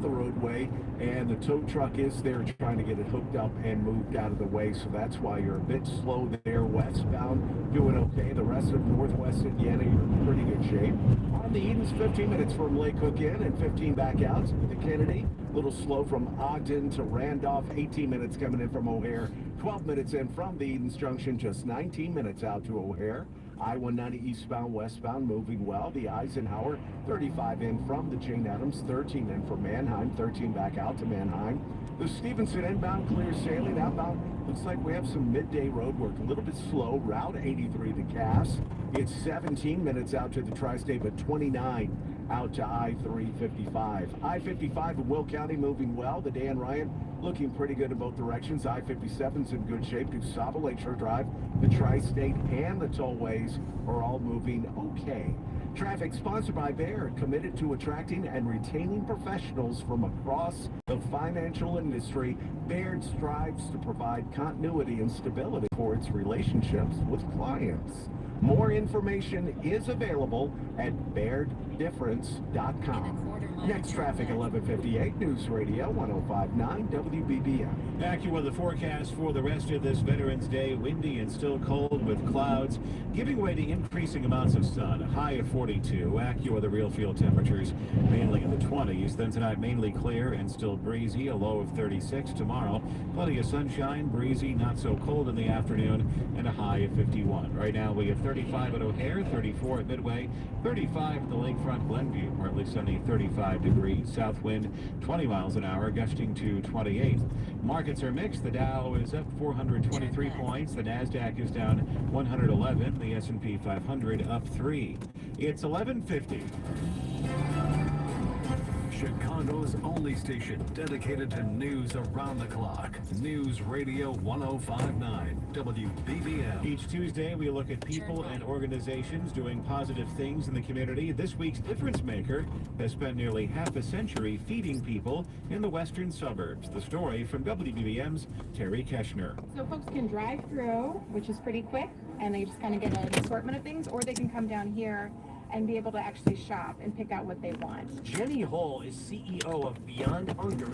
roadway, and the tow truck is there trying to get it hooked up and moved out of the way. So that's why you're a bit slow there. Westbound doing okay. The rest of Northwest Indiana, you're in pretty good shape. On the Edens, 15 minutes from Lake Hook in and 15 back out to Kennedy. A little slow from Ogden to Randolph. 18 minutes coming in from O'Hare. 12 minutes in from the Edens Junction. Just 19 minutes out to O'Hare. I-190 eastbound, westbound, moving well. The Eisenhower, 35 in from the Jane Addams, 13 in from Manheim, 13 back out to Manheim. The Stevenson inbound clear sailing. Outbound, looks like we have some midday road work. A little bit slow. Route 83 to Cass. It's 17 minutes out to the Tri-State, but 29 out to I-355. I-55 in Will County moving well. The Dan Ryan looking pretty good in both directions. I-57's in good shape. DuSable Lakeshore Drive, the Tri-State, and the tollways are all moving okay. Traffic sponsored by Baird, committed to attracting and retaining professionals from across the financial industry. Baird strives to provide continuity and stability for its relationships with clients. More information is available at BairdDifference.com. Next traffic, 11:58, News Radio 105.9 WBBM. AccuWeather forecast for the rest of this Veterans Day. Windy and still cold with clouds giving way to increasing amounts of sun. A high of 42. AccuWeather real field temperatures mainly in the 20s. Then tonight mainly clear and still breezy. A low of 36. Tomorrow plenty of sunshine, breezy, not so cold in the afternoon, and a high of 51. Right now we have 35 at O'Hare, 34 at Midway, 35 at the lakefront Glenview, partly sunny, 35 degrees. South wind 20 miles an hour, gusting to 28. Markets are mixed. The Dow is up 423 points. The Nasdaq is down 111. The S&P 500 up 3. It's 11:50. Chicago's only station dedicated to news around the clock. News Radio 105.9 WBBM. Each Tuesday, we look at people and organizations doing positive things in the community. This week's difference maker has spent nearly half a century feeding people in the western suburbs. The story from WBBM's Terry Keshner. So folks can drive through, which is pretty quick, and they just kind of get an assortment of things, or they can come down here and be able to actually shop and pick out what they want. Jenny Hall is CEO of Beyond Hunger.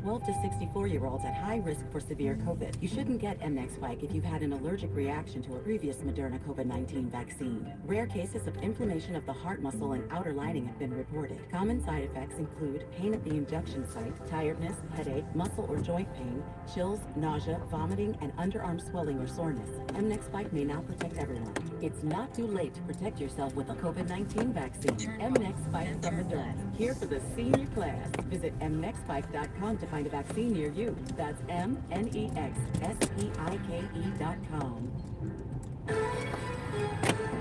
12 to 64-year-olds at high risk for severe COVID. You shouldn't get mNEXSpike if you've had an allergic reaction to a previous Moderna COVID-19 vaccine. Rare cases of inflammation of the heart muscle and outer lining have been reported. Common side effects include pain at the injection site, tiredness, headache, muscle or joint pain, chills, nausea, vomiting, and underarm swelling or soreness. mNEXSpike may now protect everyone. It's not too late to protect yourself with a COVID-19 vaccine. mNEXSpike from Moderna. Here for the senior class. Visit mnexspike.com to find a vaccine near you. That's mnexspike.com.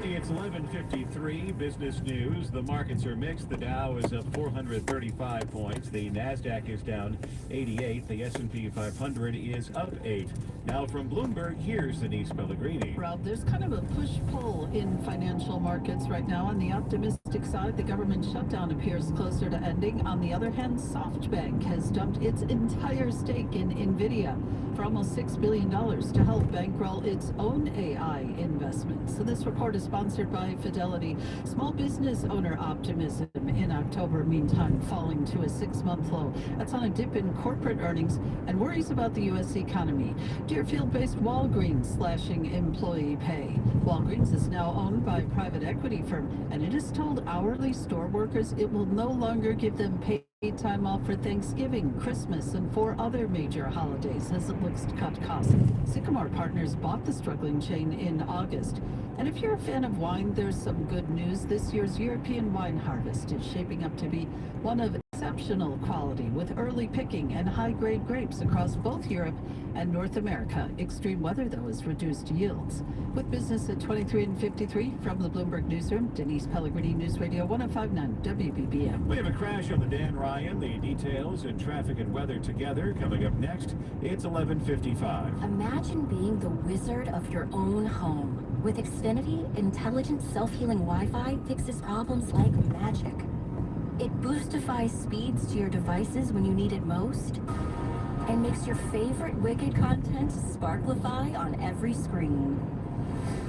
It's 11:53. Business news. The markets are mixed. The Dow is up 435 points. The Nasdaq is down 88. The S&P 500 is up 8. Now from Bloomberg, here's Denise Pellegrini. Rob, there's kind of a push-pull in financial markets right now. On the optimistic side, the government shutdown appears closer to ending. On the other hand, SoftBank has dumped its entire stake in NVIDIA for almost $6 billion to help bankroll its own AI investments. So this report is sponsored by Fidelity. Small business owner optimism in October, meantime, falling to a 6-month low. That's on a dip in corporate earnings and worries about the U.S. economy. Deerfield-based Walgreens slashing employee pay. Walgreens is now owned by a private equity firm, and it has told hourly store workers it will no longer give them paid time off for Thanksgiving, Christmas, and 4 other major holidays as it looks to cut costs. Sycamore Partners bought the struggling chain in August. And if you're a fan of wine, there's some good news. This year's European wine harvest is shaping up to be one of exceptional quality, with early picking and high-grade grapes across both Europe and North America. Extreme weather, though, has reduced yields. With business at 23 and 53 from the Bloomberg Newsroom, Denise Pellegrini, News Radio 105.9 WBBM. We have a crash on the Dan Ryan. The details and traffic and weather together coming up next. It's 11:55. Imagine being the wizard of your own home. With Xfinity, intelligent self-healing Wi-Fi fixes problems like magic. It boostifies speeds to your devices when you need it most, and makes your favorite Wicked content sparklify on every screen.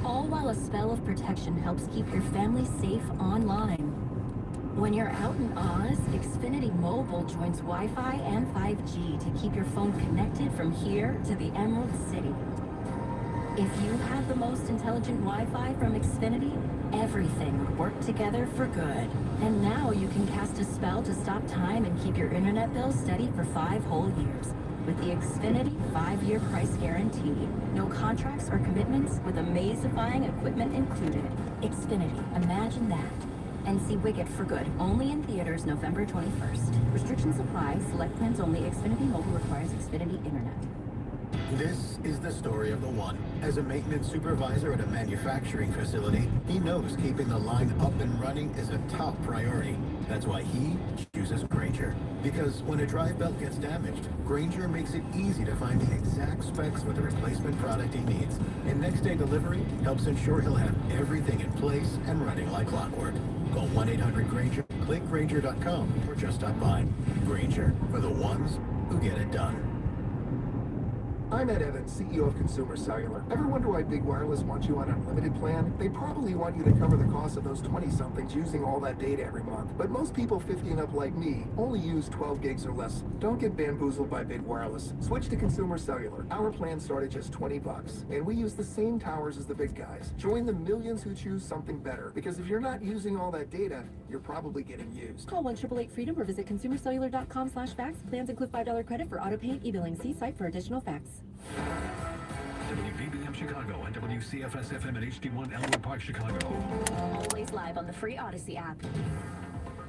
All while a spell of protection helps keep your family safe online. When you're out in Oz, Xfinity Mobile joins Wi-Fi and 5G to keep your phone connected from here to the Emerald City. If you had the most intelligent Wi-Fi from Xfinity, everything would work together for good. And now you can cast a spell to stop time and keep your internet bill steady for 5 whole years. With the Xfinity 5-year price guarantee. No contracts or commitments, with amazifying equipment included. Xfinity, imagine that. And see Wicked for good, only in theaters November 21st. Restrictions apply, select plans only. Xfinity Mobile requires Xfinity Internet. This is the story of the one. As a maintenance supervisor at a manufacturing facility, he knows keeping the line up and running is a top priority. That's why he chooses Grainger. Because when a drive belt gets damaged, Grainger makes it easy to find the exact specs for the replacement product he needs. And next-day delivery helps ensure he'll have everything in place and running like clockwork. Call 1-800-GRAINGER, click Grainger.com, or just stop by. Grainger, for the ones who get it done. I'm Ed Evans, CEO of Consumer Cellular. Ever wonder why Big Wireless wants you on an unlimited plan? They probably want you to cover the cost of those 20-somethings using all that data every month. But most people 50 and up like me only use 12 gigs or less. Don't get bamboozled by Big Wireless. Switch to Consumer Cellular. Our plans start at just $20. And we use the same towers as the big guys. Join the millions who choose something better. Because if you're not using all that data, you're probably getting used. Call 1-888-FREEDOM or visit consumercellular.com/facts. Plans include $5 credit for auto pay and e-billing. See site for additional facts. WBBM Chicago and WCFS FM and HD1 Elmwood Park, Chicago. Always live on the free Odyssey app.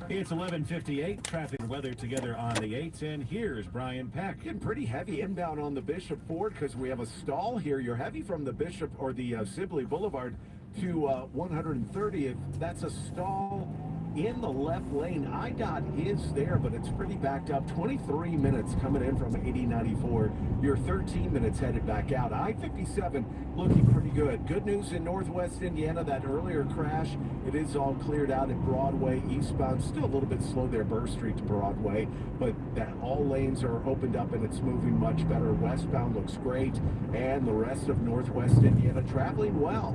It's 11:58. Traffic and weather together on the 8s, and here's Brian Peck. Getting pretty heavy inbound on the Bishop Ford because we have a stall here. You're heavy from the Bishop or the Sibley Boulevard to 130th. That's a stall in the left lane. IDOT is there, but it's pretty backed up. 23 minutes coming in from 8094. You're 13 minutes headed back out. I-57 looking pretty good. Good news in Northwest Indiana. That earlier crash, it is all cleared out at Broadway eastbound. Still a little bit slow there, Burr Street to Broadway, but that all lanes are opened up and it's moving much better. Westbound looks great, and the rest of Northwest Indiana traveling well.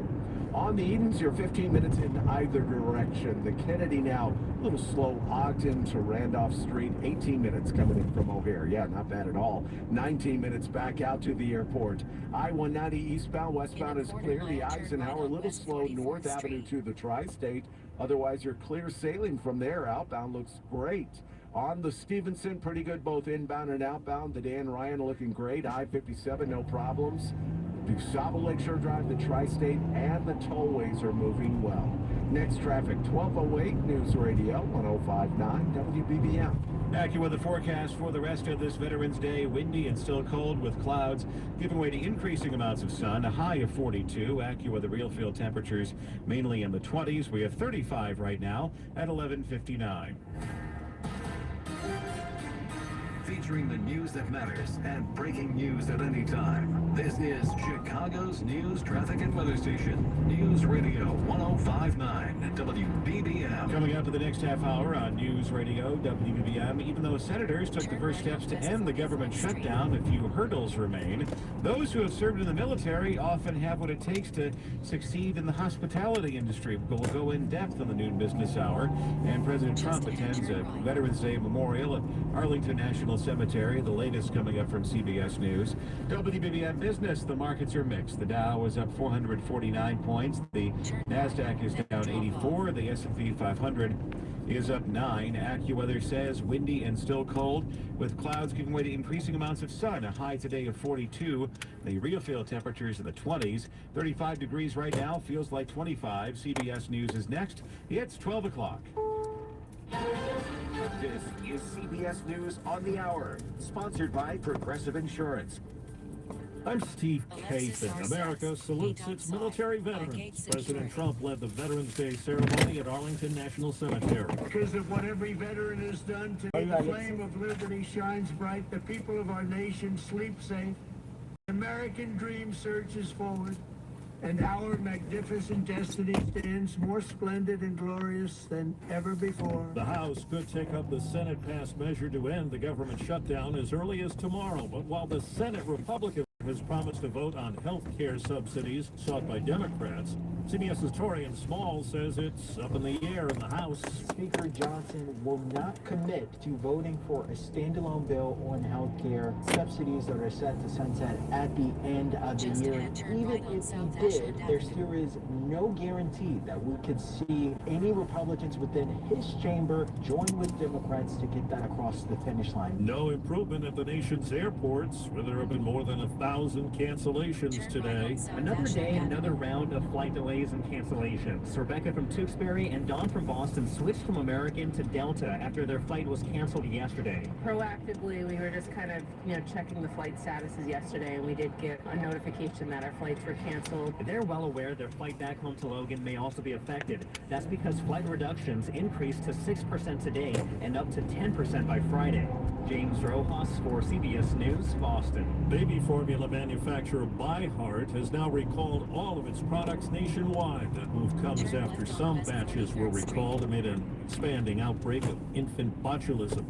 On the Edens, you're 15 minutes in either direction. The Kennedy now a little slow. Ogden to Randolph Street, 18 minutes coming in from O'Hare. Yeah, not bad at all. 19 minutes back out to the airport. I-190 eastbound, westbound is clear. The Eisenhower a little slow. North Avenue to the Tri-State. Otherwise, you're clear sailing from there. Outbound looks great. On the Stevenson, pretty good both inbound and outbound. The Dan Ryan looking great. I-57, no problems. DuSable Lakeshore Drive, the Tri-State, and the tollways are moving well. Next traffic, 1208 News Radio, 105.9 WBBM. AccuWeather forecast for the rest of this Veterans Day. Windy and still cold with clouds giving way to increasing amounts of sun. A high of 42. AccuWeather real field temperatures mainly in the 20s. We have 35 right now at 11:59. Featuring the news that matters and breaking news at any time. This is Chicago's news, traffic, and weather station. News Radio 105.9 WBBM. Coming up in the next half hour on News Radio WBBM, even though senators took the first steps to end the government shutdown, a few hurdles remain. Those who have served in the military often have what it takes to succeed in the hospitality industry. We'll go in depth on the noon business hour. And President Trump attends a Veterans Day memorial at Arlington National Cemetery. The latest coming up from CBS News. WBBM Business, the markets are mixed. The Dow is up 449 points. The NASDAQ is down 84. The S&P 500 is up 9. AccuWeather says windy and still cold with clouds giving way to increasing amounts of sun. A high today of 42. The real field temperatures in the 20s. 35 degrees right now. Feels like 25. CBS News is next. It's 12 o'clock. This is CBS News on the Hour, sponsored by Progressive Insurance. I'm Steve Kathan. America salutes its military veterans. President Trump led the Veterans Day ceremony at Arlington National Cemetery. Because of what every veteran has done today, the flame of liberty shines bright. The people of our nation sleep safe. The American dream surges forward. And our magnificent destiny stands more splendid and glorious than ever before. The House could take up the Senate-passed measure to end the government shutdown as early as tomorrow. But while the Senate Republican has promised to vote on health care subsidies sought by Democrats, CBS's Torian Small says it's up in the air in the House. Speaker Johnson will not commit to voting for a standalone bill on health care subsidies that are set to sunset at the end of the year. Even if he did, there still is no guarantee that we could see any Republicans within his chamber join with Democrats to get that across the finish line. No improvement at the nation's airports, where there have been more than 1,000 cancellations today. Another day, another round of flight delays and cancellations. Rebecca from Tewksbury and Dawn from Boston switched from American to Delta after their flight was canceled yesterday. Proactively, we were just kind of, checking the flight statuses yesterday, and we did get a notification that our flights were canceled. They're well aware their flight back home to Logan may also be affected. That's because flight reductions increased to 6% today and up to 10% by Friday. James Rojas for CBS News, Boston. Baby formula manufacturer ByHeart has now recalled all of its products nationwide. That move comes after some batches were recalled amid an expanding outbreak of infant botulism.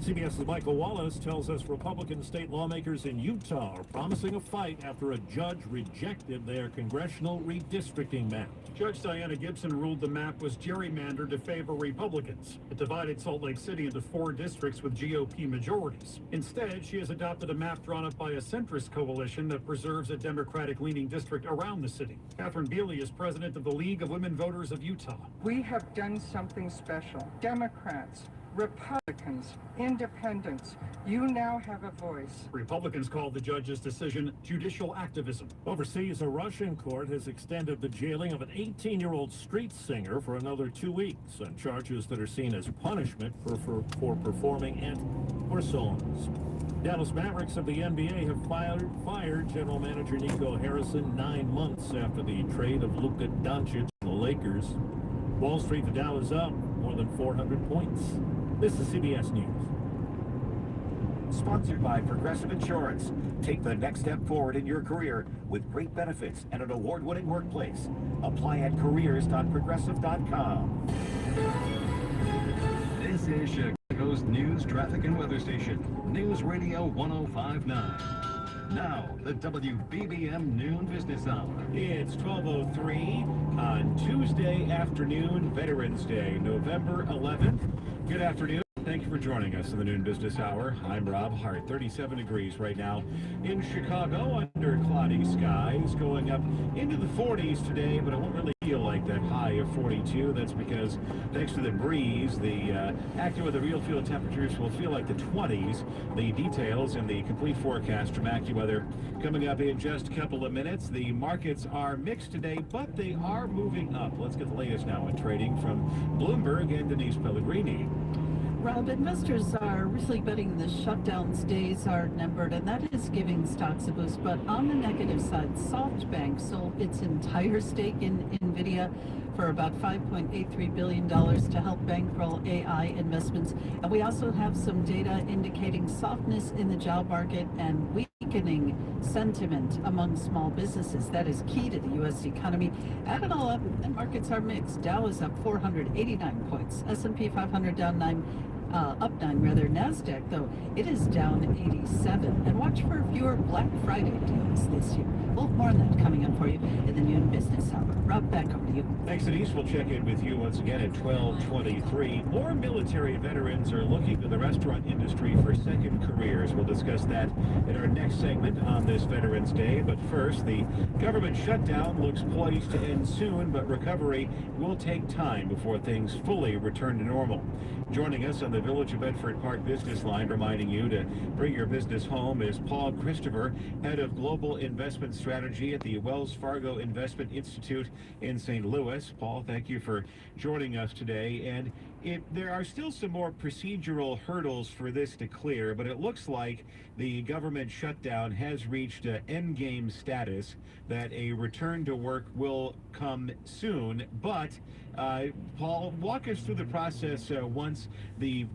CBS's Michael Wallace tells us Republican state lawmakers in Utah are promising a fight after a judge rejected their congressional redistricting map. Judge Diana Gibson ruled the map was gerrymandered to favor Republicans. It divided Salt Lake City into 4 districts with GOP majorities. Instead, she has adopted a map drawn up by a centrist coalition that preserves a Democratic-leaning district around the city. Catherine Bealey is president of the League of Women Voters of Utah. We have done something special. Democrats, Republicans, independents, you now have a voice. Republicans called the judge's decision judicial activism. Overseas, a Russian court has extended the jailing of an 18-year-old street singer for another 2 weeks on charges that are seen as punishment for performing or songs. Dallas Mavericks of the NBA have fired general manager Nico Harrison 9 months after the trade of Luka Doncic to the Lakers. Wall Street, the Dow is up more than 400 points. This is CBS News. Sponsored by Progressive Insurance. Take the next step forward in your career with great benefits and an award-winning workplace. Apply at careers.progressive.com. This is Chicago's news, traffic, and weather station. News Radio 105.9 Now, the WBBM Noon Business Hour. It's 12:03 on Tuesday afternoon, Veterans Day, November 11th. Good afternoon. Thank you for joining us in the Noon Business Hour. I'm Rob Hart. 37 degrees right now in Chicago under cloudy skies, going up into the 40s today, but it won't really feel like that high of 42. That's because thanks to the breeze, the active weather real field temperatures will feel like the 20s. The details and the complete forecast from AccuWeather coming up in just a couple of minutes. The markets are mixed today, but they are moving up. Let's get the latest now in trading from Bloomberg and Denise Pellegrini. Rob, investors are really betting the shutdowns days are numbered, and that is giving stocks a boost. But on the negative side, SoftBank sold its entire stake in NVIDIA for about $5.83 billion to help bankroll AI investments. And we also have some data indicating softness in the job market and weakening sentiment among small businesses. That is key to the U.S. economy. Add it all up, and markets are mixed. Dow is up 489 points. S&P 500 down up 9 rather. NASDAQ, though, it is down 87. And watch for fewer Black Friday deals this year. Well, more on that coming up for you in the Noon Business Hour. Rob, back over to you. Thanks, Denise. We'll check in with you once again at 12:23. More military veterans are looking to the restaurant industry for second careers. We'll discuss that in our next segment on this Veterans Day. But first, the government shutdown looks poised to end soon, but recovery will take time before things fully return to normal. Joining us on the Village of Bedford Park business line, reminding you to bring your business home, is Paul Christopher, head of global investment strategy at the Wells Fargo Investment Institute in St. Louis. Paul, thank you for joining us today. And there are still some more procedural hurdles for this to clear, but it looks like the government shutdown has reached endgame status, that a return to work will come soon. But Paul, walk us through the process once the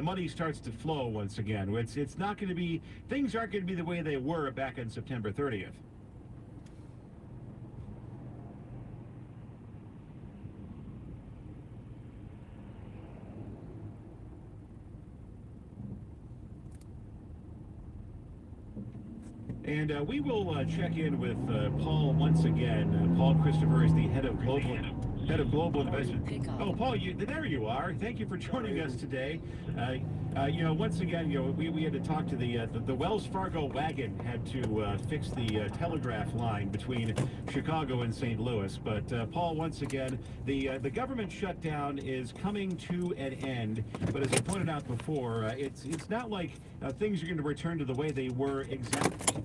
money starts to flow once again. It's not going to be, things aren't going to be the way they were back on September 30th. And we will check in with Paul once again. Paul Christopher is the head of global investment. Oh, Paul, there you are. Thank you for joining us today. Once again, we had to talk to the Wells Fargo wagon had to fix the telegraph line between Chicago and St. Louis. But Paul, once again, the government shutdown is coming to an end. But as I pointed out before, it's not like things are going to return to the way they were exactly.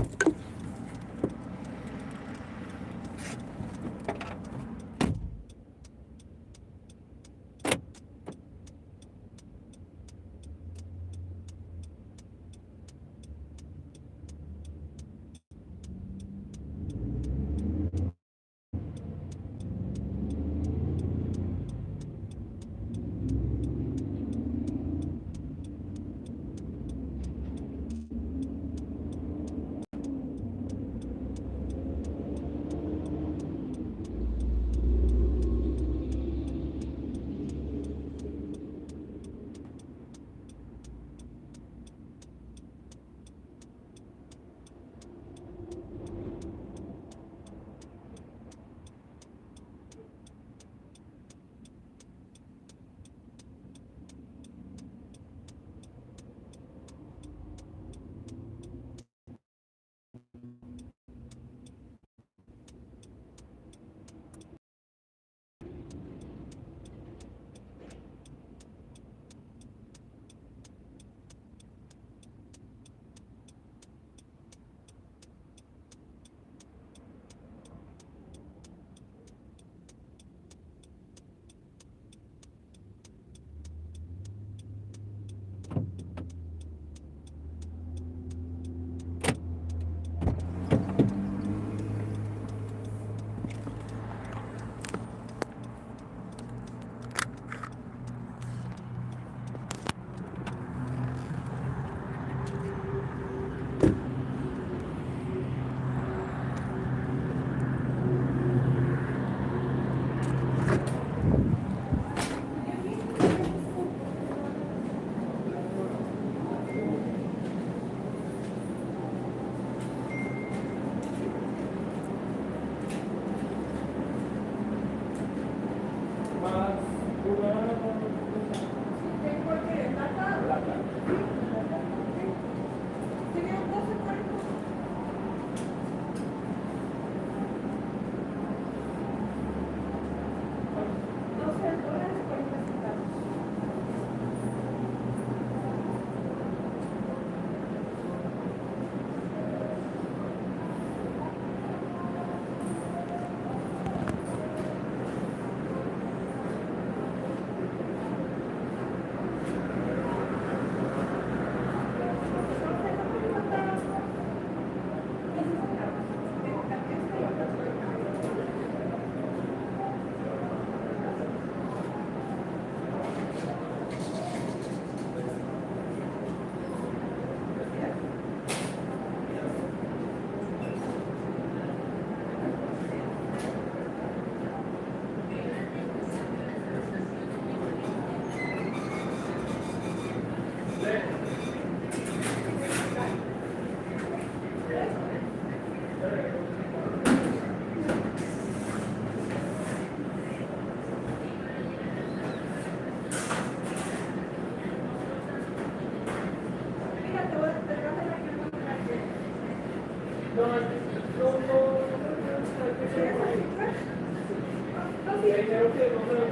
Gracias.